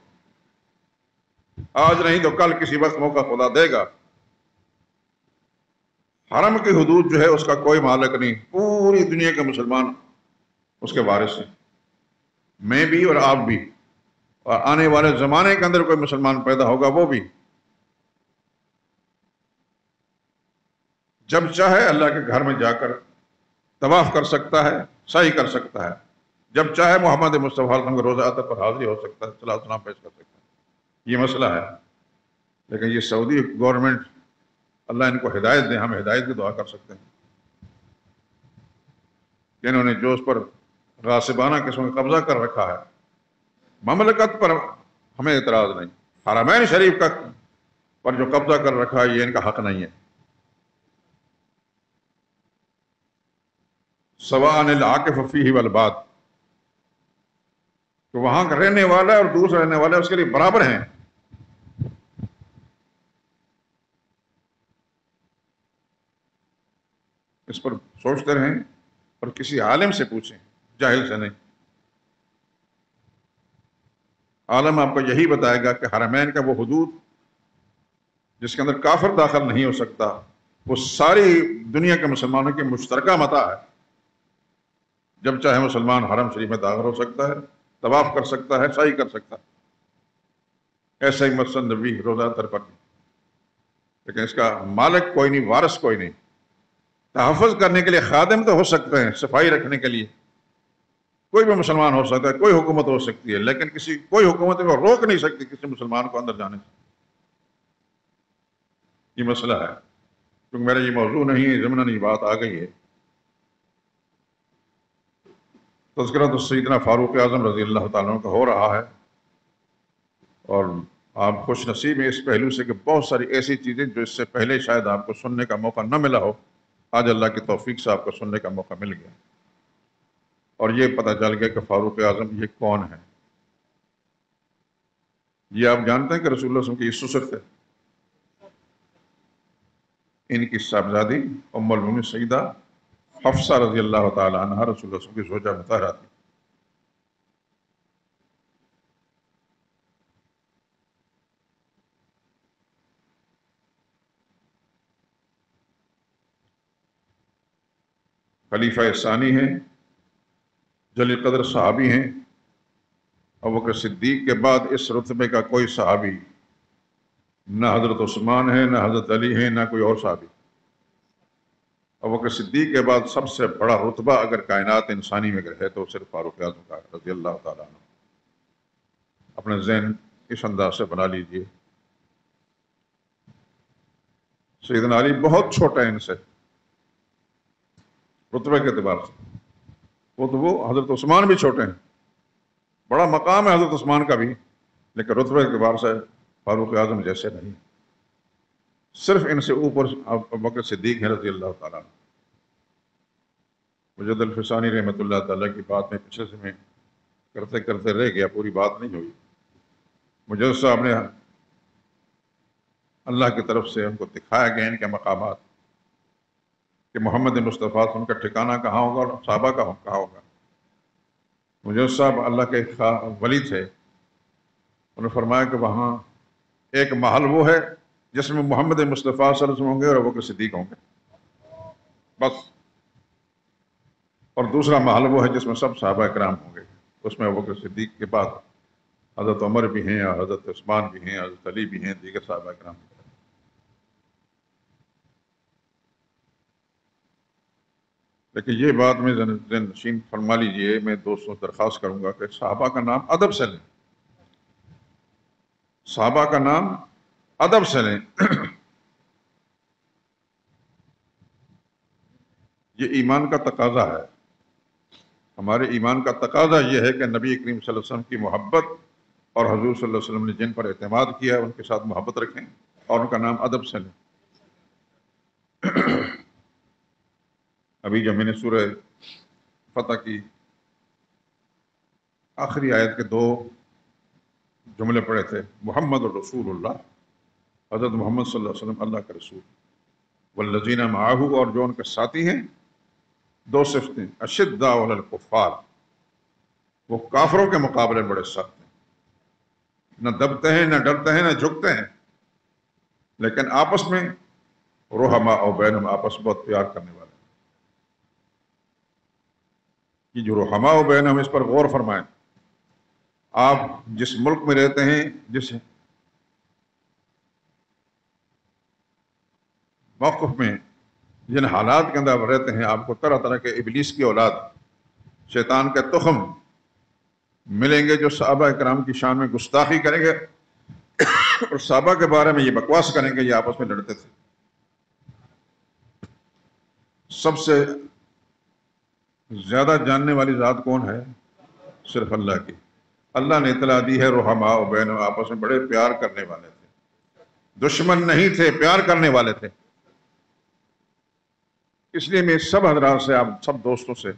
آج نہیں تو کل کسی وقت موقع خدا دے گا. حرم کی حدود جو ہے اس کا کوئی مالک نہیں، پوری دنیا کے مسلمان اس کے وارث ہیں، میں بھی اور آپ بھی، اور آنے والے زمانے کے اندر کوئی مسلمان پیدا ہوگا وہ بھی. جب چاہے اللہ کے گھر میں جا کر طواف کر سکتا ہے، سعی کر سکتا ہے. جب چاہے محمد مصطفیٰ علیہ وسلم کے روضہ اطہر پر حاضری ہو سکتا ہے، صلاۃ و سلام پیش کر سکتا ہے. یہ مسئلہ ہے. لیکن یہ سعودی گورنمنٹ، اللہ ان کو ہدایت دے، ہم ہدایت کی دعا کر سکتے ہیں کہ انہوں نے جو اس پر غاصبانہ قسم کا قبضہ کر رکھا ہے، مملکت پر ہمیں اعتراض نہیں، حرمین شریف کا پر جو قبضہ کر رکھا ہے یہ ان کا حق نہیں ہے. سواء العاکف فیہ والباد، تو وہاں کا رہنے والا اور دوسرا رہنے والا اس کے لیے برابر ہیں. اس پر سوچتے رہیں اور کسی عالم سے پوچھیں، جاہل سے نہیں. عالم آپ کو یہی بتائے گا کہ حرمین کا وہ حدود جس کے اندر کافر داخل نہیں ہو سکتا، وہ ساری دنیا کے مسلمانوں کی مشترکہ متاع ہے. جب چاہے مسلمان حرم شریف میں داخل ہو سکتا ہے، طواف کر سکتا ہے، سعی کر سکتا ہے. ایسا ہی مسجد نبوی روضہ اطہر پر، لیکن اس کا مالک کوئی نہیں، وارث کوئی نہیں. تحفظ کرنے کے لیے خادم تو ہو سکتے ہیں، صفائی رکھنے کے لیے کوئی بھی مسلمان ہو سکتا ہے، کوئی حکومت ہو سکتی ہے، لیکن کوئی حکومت کو روک نہیں سکتی کسی مسلمان کو اندر جانے سے. یہ مسئلہ ہے. کیونکہ میرا یہ موضوع نہیں ہے، ضمناً یہ بات آ گئی ہے. تذکرۃ سیدنا فاروق اعظم رضی اللہ تعالیٰ عنہ کا ہو رہا ہے، اور آپ خوش نصیب ہیں اس پہلو سے کہ بہت ساری ایسی چیزیں جو اس سے پہلے شاید آپ کو سننے کا موقع نہ ملا ہو، آج اللہ کی توفیق سے آپ کو سننے کا موقع مل گیا، اور یہ پتہ چل گیا کہ فاروق اعظم یہ کون ہے. یہ آپ جانتے ہیں کہ رسول اللہ صلی اللہ علیہ وسلم کی یہ سسر تھے. ان کی صاحبزادی ام المؤمنین سیدہ حفصہ رضی اللہ تعالی عنہ رسول اللہ صلی اللہ علیہ وسلم کی زوجہ مطہرہ تھی. خلیفہ ثانی ہیں، جلیل قدر صحابی ہیں. ابوبکر صدیق کے بعد اس رتبے کا کوئی صحابی نہ حضرت عثمان ہے، نہ حضرت علی ہے، نہ کوئی اور صحابی. ابوبکر صدیق کے بعد سب سے بڑا رتبہ اگر کائنات انسانی میں اگر ہے تو صرف فاروق اعظم کا رضی اللہ تعالیٰ عنہ. اپنے ذہن اس انداز سے بنا لیجئے. سیدنا علی بہت چھوٹا ہے ان سے رتبے کے اعتبار سے، وہ حضرت عثمان بھی چھوٹے ہیں، بڑا مقام ہے حضرت عثمان کا بھی، لیکن رتبے کے اعتبار سے فاروق اعظم جیسے نہیں. صرف ان سے اوپر ابوبکر صدیق ہیں رضی اللہ تعالیٰ عنہ. مجد الفسانی رحمۃ اللہ تعالیٰ کی بات میں پیچھے سے میں کرتے کرتے رہ گیا، پوری بات نہیں ہوئی. مجد صاحب نے اللہ کی طرف سے ہم کو دکھایا گیا ان کے مقامات. کہ محمد مصطفیٰ ان کا ٹھکانہ کہاں ہوگا اور صحابہ کا کہاں ہوگا۔ مجھے صاحب اللہ کے ولی تھے، انہوں نے فرمایا کہ وہاں ایک محل وہ ہے جس میں محمد مصطفیٰ صلی اللہ علیہ وسلم ہوں گے اور ابوبکر صدیق ہوں گے، بس۔ اور دوسرا محل وہ ہے جس میں سب صحابہ کرام ہوں گے، اس میں ابوبکر صدیق کے بعد حضرت عمر بھی ہیں، حضرت عثمان بھی ہیں، حضرت علی بھی ہیں، دیگر صحابہ کرام۔ لیکن یہ بات میں ذہن نشین فرما لیجئے، میں دوستوں درخواست کروں گا کہ صحابہ کا نام ادب سے لیں، صحابہ کا نام ادب سے لیں۔ یہ ایمان کا تقاضا ہے، ہمارے ایمان کا تقاضا یہ ہے کہ نبی کریم صلی اللہ علیہ وسلم کی محبت اور حضور صلی اللہ علیہ وسلم نے جن پر اعتماد کیا ہے ان کے ساتھ محبت رکھیں اور ان کا نام ادب سے لیں۔ ابھی جب میں نے سورہ فتح کی آخری آیت کے 2 جملے پڑھے تھے، محمد الرسول اللہ، حضرت محمد صلی اللہ علیہ وسلم اللہ کا رسول، والذین معاہ، اور جو ان کے ساتھی ہیں، 2 صفتیں، اشداء علی الکفار، وہ کافروں کے مقابلے بڑے سخت ہیں، نہ دبتے ہیں، نہ ڈرتے ہیں، نہ جھکتے ہیں، لیکن آپس میں رحماء بینہم، آپس میں بہت پیار کرنے والے۔ یہ جو رحماء بینہم، اس پر غور فرمائیں۔ آپ جس ملک میں رہتے ہیں، جس موقف میں، جن حالات کے اندر رہتے ہیں، آپ کو طرح طرح کے ابلیس کی اولاد، شیطان کے تخم ملیں گے جو صحابہ کرام کی شان میں گستاخی کریں گے اور صحابہ کے بارے میں یہ بکواس کریں گے، یہ آپس میں لڑتے تھے۔ سب سے زیادہ جاننے والی ذات کون ہے؟ صرف اللہ کی۔ اللہ نے اطلاع دی ہے رحماء بینہم، آپس میں بڑے پیار کرنے والے تھے، دشمن نہیں تھے، پیار کرنے والے تھے۔ اس لیے میں سب حضرات سے، آپ سب دوستوں سے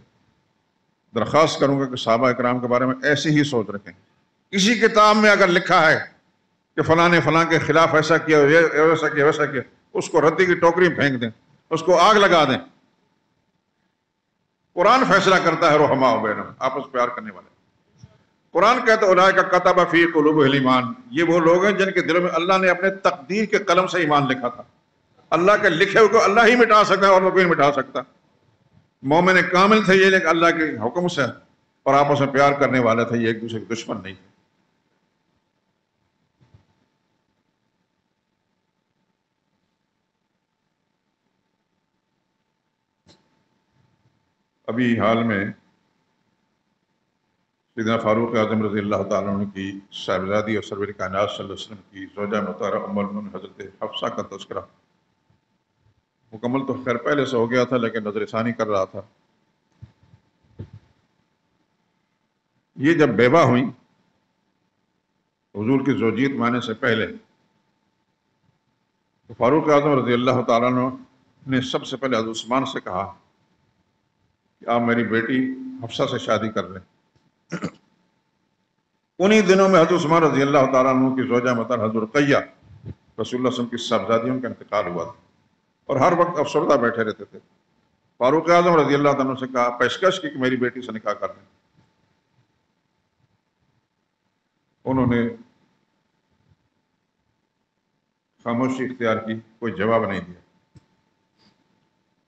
درخواست کروں گا کہ صحابہ اکرام کے بارے میں ایسی ہی سوچ رکھیں۔ کسی کتاب میں اگر لکھا ہے کہ فلاں نے فلاں کے خلاف ایسا کیا، ویسا کیا، ویسا کیا، اس کو ردی کی ٹوکری میں پھینک دیں، اس کو آگ لگا دیں۔ قرآن فیصلہ کرتا ہے رحماء بینہم، آپس پیار کرنے والے۔ قرآن کہتا ہے اولئک کتب فی قلوبہم الایمان، یہ وہ لوگ ہیں جن کے دلوں میں اللہ نے اپنے تقدیر کے قلم سے ایمان لکھا تھا۔ اللہ کے لکھے ہوئے کو اللہ ہی مٹا سکتا ہے اور کوئی نہیں مٹا سکتا۔ مومن کامل تھے یہ، لیکن اللہ کے حکم سے اور آپس میں پیار کرنے والے تھے، یہ ایک دوسرے کے دشمن نہیں تھے۔ ابھی حال میں سیدنا فاروق اعظم رضی اللہ تعالیٰ عنہ کی صاحبزادی اور سرور کائنات صلی اللہ علیہ وسلم کی زوجہ مطہرہ ام المؤمنین حضرت حفصہ کا تذکرہ مکمل تو خیر پہلے سے ہو گیا تھا، لیکن نظر ثانی کر رہا تھا۔ یہ جب بیوہ ہوئیں حضور کی زوجیت میں آنے سے پہلے، تو فاروق اعظم رضی اللہ تعالیٰ عنہ نے سب سے پہلے حضرت عثمان سے کہا کہ آپ میری بیٹی حفصہ سے شادی کر لیں۔ انہی دنوں میں حضرت عثمان رضی اللہ تعالیٰ عنہ کی زوجہ مطہرہ حضرت رقیہ رسول اللہ صلی اللہ علیہ وسلم کی صاحبزادیوں کا انتقال ہوا تھا اور ہر وقت افسردہ بیٹھے رہتے تھے۔ فاروق اعظم رضی اللہ تعالیٰ عنہ سے کہا، پیشکش کی کہ میری بیٹی سے نکاح کر لیں۔ انہوں نے خاموشی اختیار کی، کوئی جواب نہیں دیا۔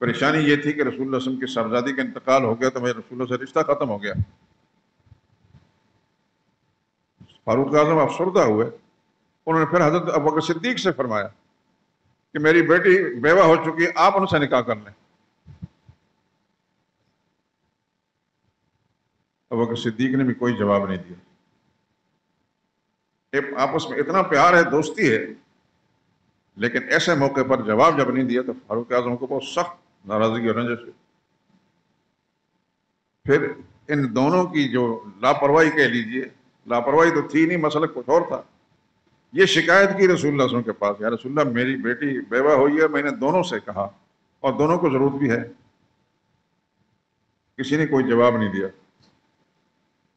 پریشانی یہ تھی کہ رسول اللہ صلی اللہ علیہ وسلم کی صاحبزادی کا انتقال ہو گیا تو میرے رسول اللہ سے رشتہ ختم ہو گیا۔ فاروق اعظم افسردہ ہوئے۔ انہوں نے پھر حضرت ابوبکر صدیق سے فرمایا کہ میری بیٹی بیوہ ہو چکی ہے، آپ ان سے نکاح کر لیں۔ ابوبکر صدیق نے بھی کوئی جواب نہیں دیا۔ آپس میں اتنا پیار ہے، دوستی ہے، لیکن ایسے موقع پر جواب جب نہیں دیا تو فاروق اعظم کو بہت سخت ناراضگی اور رنجش ہوئی۔ پھر ان دونوں کی جو لاپرواہی کہہ لیجئے، لاپرواہی تو تھی نہیں، مسئلہ کچھ اور تھا، یہ شکایت کی رسول اللہ صلی اللہ علیہ وسلم کے پاس، یا رسول اللہ میری بیٹی بیوہ ہوئی ہے، میں نے دونوں سے کہا اور دونوں کو ضرورت بھی ہے، کسی نے کوئی جواب نہیں دیا۔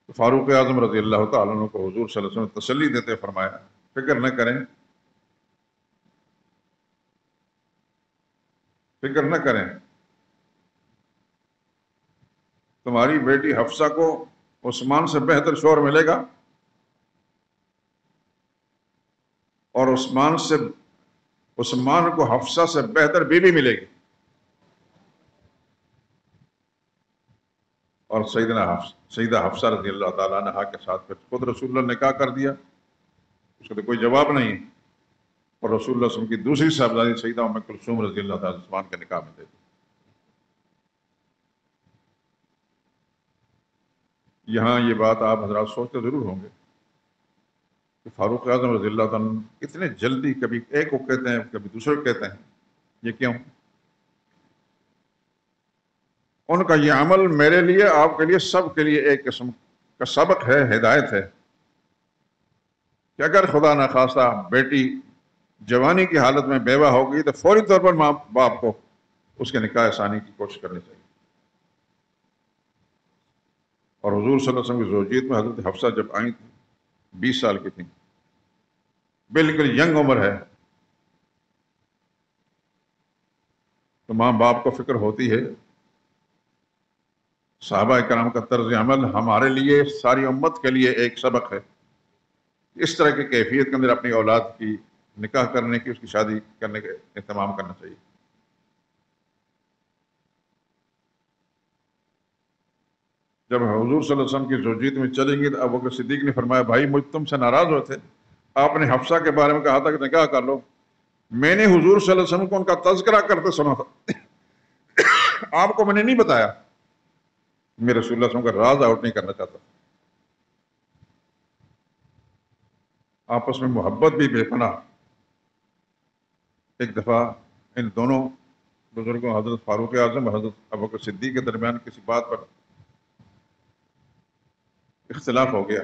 تو فاروق اعظم رضی اللہ تعالیٰ عنہ کو حضور صلی اللہ علیہ وسلم تسلی دیتے فرمایا، فکر نہ کریں، فکر نہ کریں، تمہاری بیٹی حفصہ کو عثمان سے بہتر شوہر ملے گا اور عثمان کو حفصہ سے بہتر بیوی ملے گی. اور سیدہ حفصہ رضی اللہ تعالیٰ عنہا کے ساتھ پھر خود رسول اللہ نے نکاح کر دیا. اس کا تو کوئی جواب نہیں. اور رسول اللہ صلی اللہ علیہ وسلم کی دوسری صاحبزادی سیدہ ام کلثوم رضی اللہ تعالیٰ عثمان کے نکاح میں دے دی. یہاں یہ بات آپ حضرات سوچتے ضرور ہوں گے کہ فاروق اعظم رضی اللہ تعالیٰ اتنے جلدی کبھی ایک کو کہتے ہیں کبھی دوسرے کو کہتے ہیں، یہ کیوں؟ ان کا یہ عمل میرے لیے، آپ کے لیے، سب کے لیے ایک قسم کا سبق ہے، ہدایت ہے کہ اگر خدا نخواستہ بیٹی جوانی کی حالت میں بیوہ ہو گئی تو فوری طور پر ماں باپ کو اس کے نکاح ثانی کی کوشش کرنی چاہیے. اور حضور صلی اللہ علیہ وسلم کی زوجیت میں حضرت حفصہ جب آئی تھی 20 سال کی تھیں، بالکل ینگ عمر ہے، تو ماں باپ کو فکر ہوتی ہے. صحابہ کرام کا طرز عمل ہمارے لیے، ساری امت کے لیے ایک سبق ہے. اس طرح کی کیفیت کے اندر اپنی اولاد کی نکاح کرنے کی، اس کی شادی کرنے کا اہتمام کرنا چاہیے. جب حضور صلی اللہ علیہ وسلم کی زوجیت میں چلیں گی تو ابو بکر صدیق نے فرمایا بھائی مجھ تم سے ناراض ہوئے تھے، آپ نے حفصہ کے بارے میں کہا تھا کہ نکاح کر لو. میں نے حضور صلی اللہ علیہ وسلم کو ان کا تذکرہ کرتے سنا تھا، آپ کو میں نے نہیں بتایا. میں رسول اللہ صلی اللہ علیہ وسلم کا راز آؤٹ نہیں کرنا چاہتا. آپس میں محبت بھی بے پناہ. ایک دفعہ ان دونوں بزرگوں حضرت فاروق اعظم اور حضرت ابوبکر صدیق کے درمیان کسی بات پر اختلاف ہو گیا،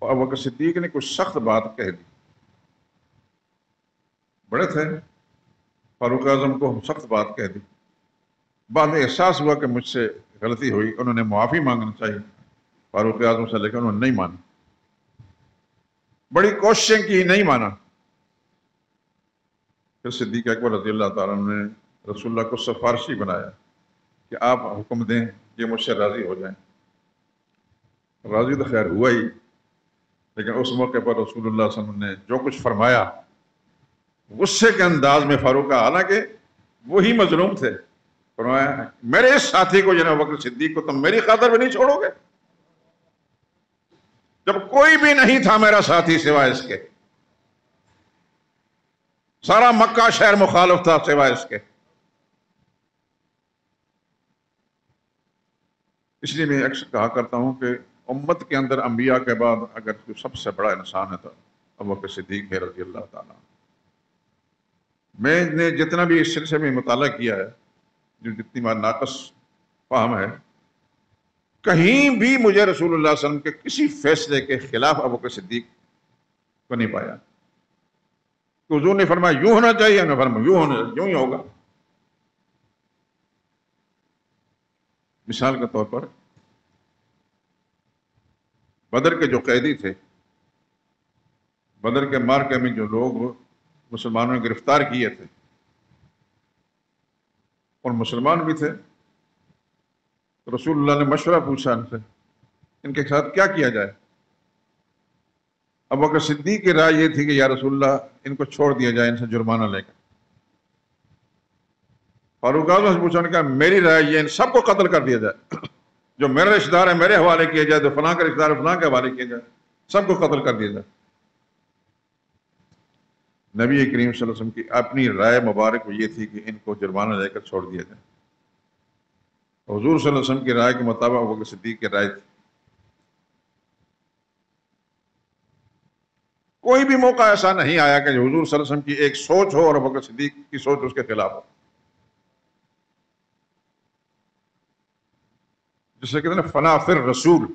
اور ابوبکر صدیق نے کچھ سخت بات کہہ دی. بڑے تھے، فاروق اعظم کو سخت بات کہہ دی. بعد میں احساس ہوا کہ مجھ سے غلطی ہوئی، انہوں نے معافی مانگنا چاہیے فاروق اعظم سے، لیکن انہوں نے نہیں مانا. بڑی کوششیں کی، نہیں مانا. پھر صدیق اکبر رضی اللہ تعالیٰ عنہ نے رسول اللہ کو سفارشی بنایا کہ آپ حکم دیں کہ مجھ سے راضی ہو جائیں. راضی تو خیر ہوا ہی، لیکن اس موقع پر رسول اللہ صلی اللہ علیہ وسلم نے جو کچھ فرمایا غصے کے انداز میں فاروق کا، حالانکہ وہی مظلوم تھے، فرمایا میرے اس ساتھی کو جناب بکر صدیق کو تم میری خاطر بھی نہیں چھوڑو گے، جب کوئی بھی نہیں تھا میرا ساتھی سوائے اس کے، سارا مکہ شہر مخالف تھا سوائے اس کے. اس لیے میں اکثر کہا کرتا ہوں کہ امت کے اندر انبیاء کے بعد اگر جو سب سے بڑا انسان ہے تو ابوبکر صدیق ہے رضی اللہ تعالیٰ. میں نے جتنا بھی اس سلسلے میں مطالعہ کیا ہے، جو جتنی بار ناقص فہم ہے، کہیں بھی مجھے رسول اللہ صلی اللہ علیہ وسلم کے کسی فیصلے کے خلاف ابوبکر صدیق کو نہیں پایا. تو حضور نے فرمایا یوں ہونا چاہیے، میں فرمایا یوں ہی ہوگا. مثال کے طور پر بدر کے جو قیدی تھے، بدر کے مارکے میں جو لوگ مسلمانوں نے گرفتار کیے تھے اور مسلمان بھی تھے، تو رسول اللہ نے مشورہ پوچھا ان سے ان کے ساتھ کیا کیا جائے. ابوبکر صدیق کی رائے یہ تھی کہ یا رسول اللہ ان کو چھوڑ دیا جائے، ان سے جرمانہ لے کر. فاروق اعظم سے پوچھا، نے کہا میری رائے یہ ان سب کو قتل کر دیا جائے، جو میرے رشتہ دار ہے میرے حوالے کیا جائے، جو فلاں کا رشتہ دار ہے فلاں کے حوالے کیا جائے، سب کو قتل کر دیا جائے. نبی کریم صلی اللہ علیہ وسلم کی اپنی رائے مبارک یہ تھی کہ ان کو جرمانہ لے کر چھوڑ دیا جائے. حضور صلی اللہ علیہ وسلم کی رائے کے مطابق ابوبکر صدیق کی رائے تھی. کوئی بھی موقع ایسا نہیں آیا کہ حضور صلی اللہ علیہ وسلم کی ایک سوچ ہو اور ابوبکر صدیق کی سوچ اس کے خلاف ہو. جسے کہتے ہیں فنا فر رسول،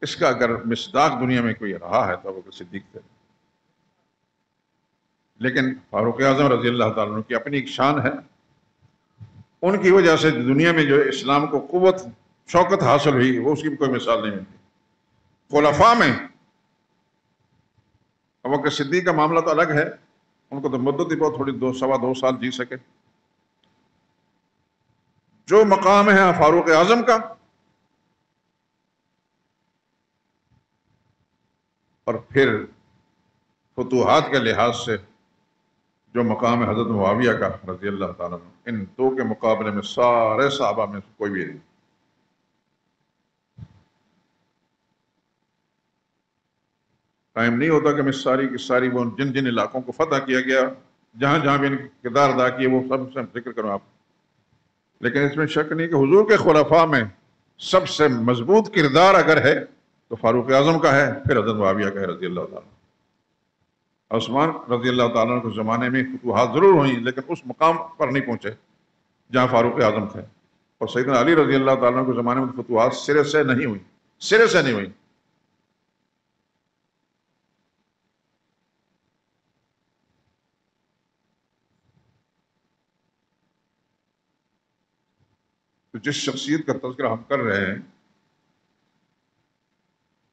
اس کا اگر مصداق دنیا میں کوئی رہا ہے تو ابوبکر صدیق تھے. لیکن فاروق اعظم رضی اللہ تعالیٰ عنہ کی اپنی ایک شان ہے، ان کی وجہ سے دنیا میں جو اسلام کو قوت شوکت حاصل ہوئی وہ اس کی کوئی مثال نہیں ملتی. خلفاء میں ابوبکر صدیق کا معاملہ تو الگ ہے، ان کو تو مدت ہی بہت تھوڑی 2 سوا 2 سال جی سکے، جو مقام ہے فاروق اعظم کا، اور پھر فتوحات کے لحاظ سے جو مقام ہے حضرت معاویہ کا رضی اللہ تعالیٰ عنہ، ان دو کے مقابلے میں سارے صحابہ میں کوئی بھی نہیں۔ ٹائم نہیں ہوتا کہ میں ساری کی ساری وہ جن جن علاقوں کو فتح کیا گیا، جہاں جہاں بھی ان کے کردار ادا کیے، وہ سب سے ذکر کروں آپ، لیکن اس میں شک نہیں کہ حضور کے خلفاء میں سب سے مضبوط کردار اگر ہے تو فاروق اعظم کا ہے، پھر حضرت معاویہ کا ہے رضی اللہ تعالیٰ۔ عثمان رضی اللہ تعالیٰ کے زمانے میں فتوحات ضرور ہوئیں، لیکن اس مقام پر نہیں پہنچے جہاں فاروق اعظم تھے، اور سیدنا علی رضی اللہ تعالیٰ کے زمانے میں فتوحات سرے سے نہیں ہوئی، سرے سے نہیں ہوئی۔ تو جس شخصیت کا تذکرہ ہم کر رہے ہیں،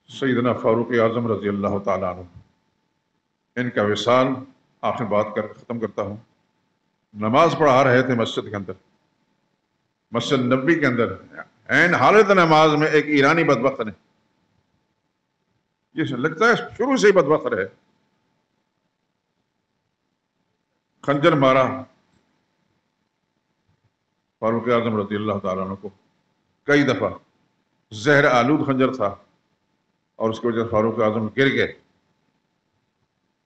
سیدنا فاروق اعظم رضی اللہ تعالیٰ عنہ، ان کا وصال آخر بات کر ختم کرتا ہوں۔ نماز پڑھا رہے تھے مسجد کے اندر، مسجد نبی کے اندر، عین حالت نماز میں ایک ایرانی بدبخت نے، یہ لگتا ہے شروع سے ہی بدبخت رہے، خنجر مارا فاروق اعظم رضی اللہ تعالیٰ عنہ کو کئی دفعہ، زہر آلود خنجر تھا، اور اس کی وجہ سے فاروق اعظم گر گئے،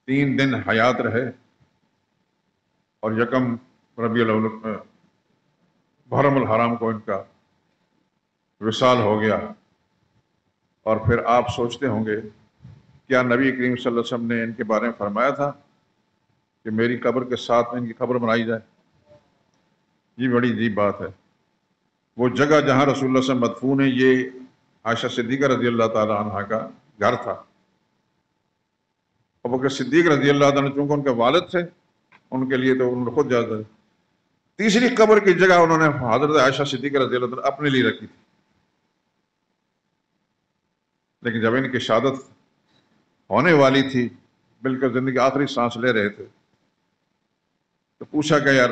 3 دن حیات رہے، اور یکم ربیع الاول محرم الحرام کو ان کا وصال ہو گیا۔ اور پھر آپ سوچتے ہوں گے کیا نبی کریم صلی اللہ علیہ وسلم نے ان کے بارے میں فرمایا تھا کہ میری قبر کے ساتھ میں ان کی قبر بنائی جائے؟ یہ بڑی عجیب بات ہے۔ وہ جگہ جہاں رسول اللہ صلی اللہ علیہ وسلم مدفون ہے، یہ عائشہ صدیقہ رضی اللہ تعالیٰ عنہ کا گھر تھا۔ ابو بکر صدیق رضی اللہ عنہ چونکہ ان کے والد تھے، ان کے لیے تو انہوں نے خود جاتا ہے۔ تیسری قبر کی جگہ انہوں نے حضرت عائشہ صدیقہ رضی اللہ عنہ اپنے لیے رکھی تھی، لیکن جب ان کی شہادت ہونے والی تھی، بالکل زندگی آخری سانس لے رہے تھے، تو پوچھا کہ یار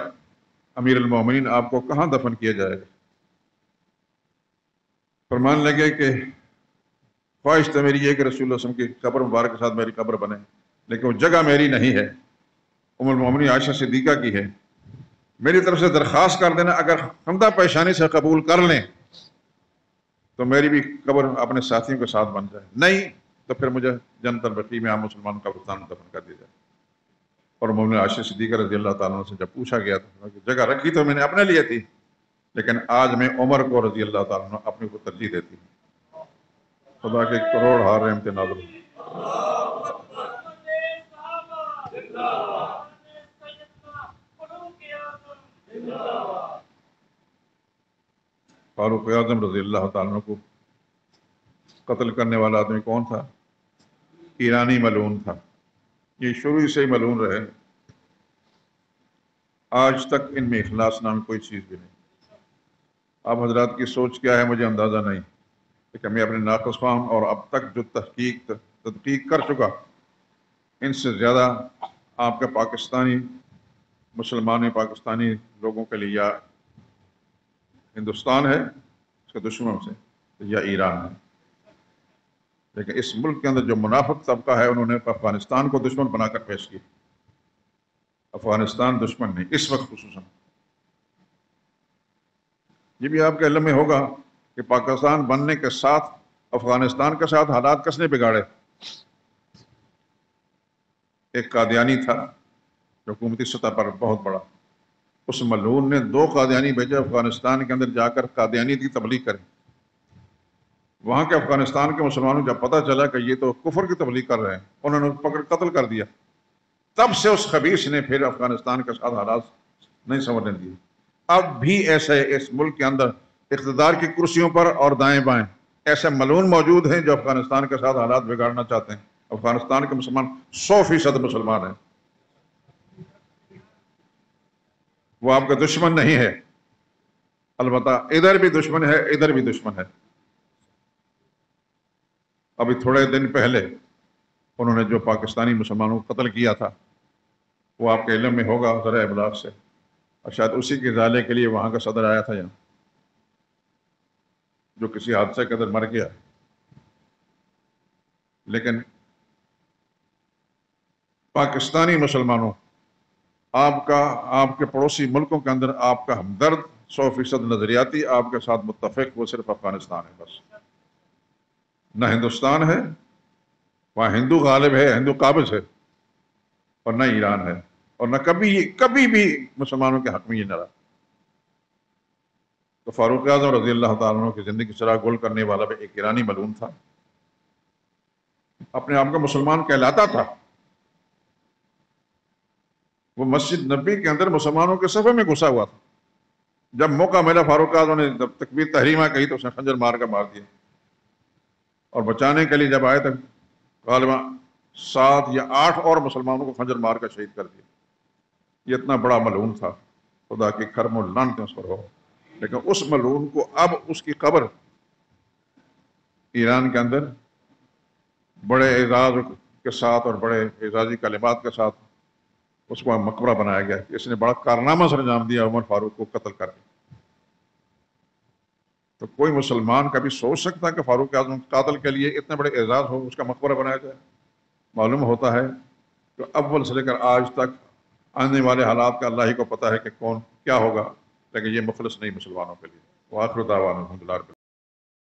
امیر المومنین آپ کو کہاں دفن کیا جائے گا؟ فرمان لگے کہ خواہش تو میری یہ کہ رسول اللہ صلی اللہ علیہ وسلم کی قبر مبارک کے ساتھ میری قبر بنے، لیکن وہ جگہ میری نہیں ہے، ام المومنین عائشہ صدیقہ کی ہے۔ میری طرف سے درخواست کر دینا، اگر خندہ پیشانی سے قبول کر لیں تو میری بھی قبر اپنے ساتھیوں کے ساتھ بن جائے، نہیں تو پھر مجھے جنت البقیع میں عام مسلمان قبرستان میں دفن کر دیا جائے۔ اور مومنہ عائشہ صدیقہ رضی اللہ تعالیٰ عنہ سے جب پوچھا گیا تو جگہ رکھی تو میں نے اپنے لیے تھی، لیکن آج میں عمر کو رضی اللہ تعالیٰ عنہ اپنے کو ترجیح دیتی ہوں۔ خدا کے کروڑ ہار رحمت نازل ہوں۔ فاروق اعظم رضی اللہ تعالیٰ عنہ کو قتل کرنے والا آدمی کون تھا؟ ایرانی ملعون تھا، یہ شروع سے ہی ملعون رہے، آج تک ان میں اخلاص نام کوئی چیز بھی نہیں۔ آپ حضرات کی سوچ کیا ہے مجھے اندازہ نہیں، لیکن میں اپنے ناقص فہم اور اب تک جو تحقیق کر چکا، ان سے زیادہ آپ کا پاکستانی مسلمان پاکستانی لوگوں کے لیے یا ہندوستان ہے اس کے دشمنوں سے، یا ایران ہے، لیکن اس ملک کے اندر جو منافق طبقہ ہے انہوں نے افغانستان کو دشمن بنا کر پیش کیا۔ افغانستان دشمن نہیں اس وقت خصوصاً۔ یہ بھی آپ کے علم میں ہوگا کہ پاکستان بننے کے ساتھ افغانستان کے ساتھ حالات کس نے بگاڑے؟ ایک قادیانی تھا جو حکومتی سطح پر بہت بڑا، اس ملعون نے 2 قادیانی بھیجے افغانستان کے اندر جا کر قادیانی کی تبلیغ کریں۔ وہاں کے افغانستان کے مسلمانوں جب پتہ چلا کہ یہ تو کفر کی تبلیغ کر رہے ہیں، انہوں نے پکڑ قتل کر دیا۔ تب سے اس خبیث نے پھر افغانستان کے ساتھ حالات نہیں سمجھنے دیے۔ اب بھی ایسے اس ملک کے اندر اقتدار کی کرسیوں پر اور دائیں بائیں ایسے ملعون موجود ہیں جو افغانستان کے ساتھ حالات بگاڑنا چاہتے ہیں۔ افغانستان کے مسلمان 100% مسلمان ہیں، وہ آپ کا دشمن نہیں ہے، البتہ ادھر بھی دشمن ہے، ادھر بھی دشمن ہے۔ ابھی تھوڑے دن پہلے انہوں نے جو پاکستانی مسلمانوں کو قتل کیا تھا، وہ آپ کے علم میں ہوگا ذرائع ابلاغ سے، اور شاید اسی کے ازالے کے لیے وہاں کا صدر آیا تھا یہاں، جو کسی حادثے کے اندر مر گیا، لیکن پاکستانی مسلمانوں، آپ کے پڑوسی ملکوں کے اندر آپ کا ہمدرد 100% نظریاتی آپ کے ساتھ متفق وہ صرف افغانستان ہے بس۔ نہ ہندوستان ہے، وہاں ہندو غالب ہے، ہندو قابض ہے، اور نہ ایران ہے، اور نہ کبھی بھی مسلمانوں کے حق میں یہ نہ رہا۔ تو فاروق اعظم رضی اللہ تعالیٰ عنہ کی زندگی چراغ گل کرنے والا بھی ایک ایرانی ملعون تھا، اپنے آپ کا مسلمان کہلاتا تھا۔ وہ مسجد نبی کے اندر مسلمانوں کے صفحے میں گھسا ہوا تھا۔ جب موقع ملا فاروق اعظم نے جب تکبیر تحریمہ کہی تو اس نے خنجر مار دیا، اور بچانے کے لیے جب آئے تک غالباً 7 یا 8 اور مسلمانوں کو خنجر مار کر شہید کر دیا۔ یہ اتنا بڑا ملعون تھا، خدا کی کرم و لعنت اس پر ہو۔ لیکن اس ملعون کو اب اس کی قبر ایران کے اندر بڑے اعزاز کے ساتھ اور بڑے اعزازی کلمات کے ساتھ اس کو مقبرہ بنایا گیا کہ اس نے بڑا کارنامہ سر انجام دیا عمر فاروق کو قتل کر کے۔ تو کوئی مسلمان کبھی سوچ سکتا کہ فاروق اعظم قاتل کے لیے اتنے بڑے اعزاز ہو، اس کا مقبرہ بنایا جائے؟ معلوم ہوتا ہے کہ اول سے لے کر آج تک آنے والے حالات کا اللہ ہی کو پتہ ہے کہ کون کیا ہوگا، لیکن یہ مخلص نہیں مسلمانوں کے لیے۔ وآخر دعوانا الحمدللہ رب العالمین۔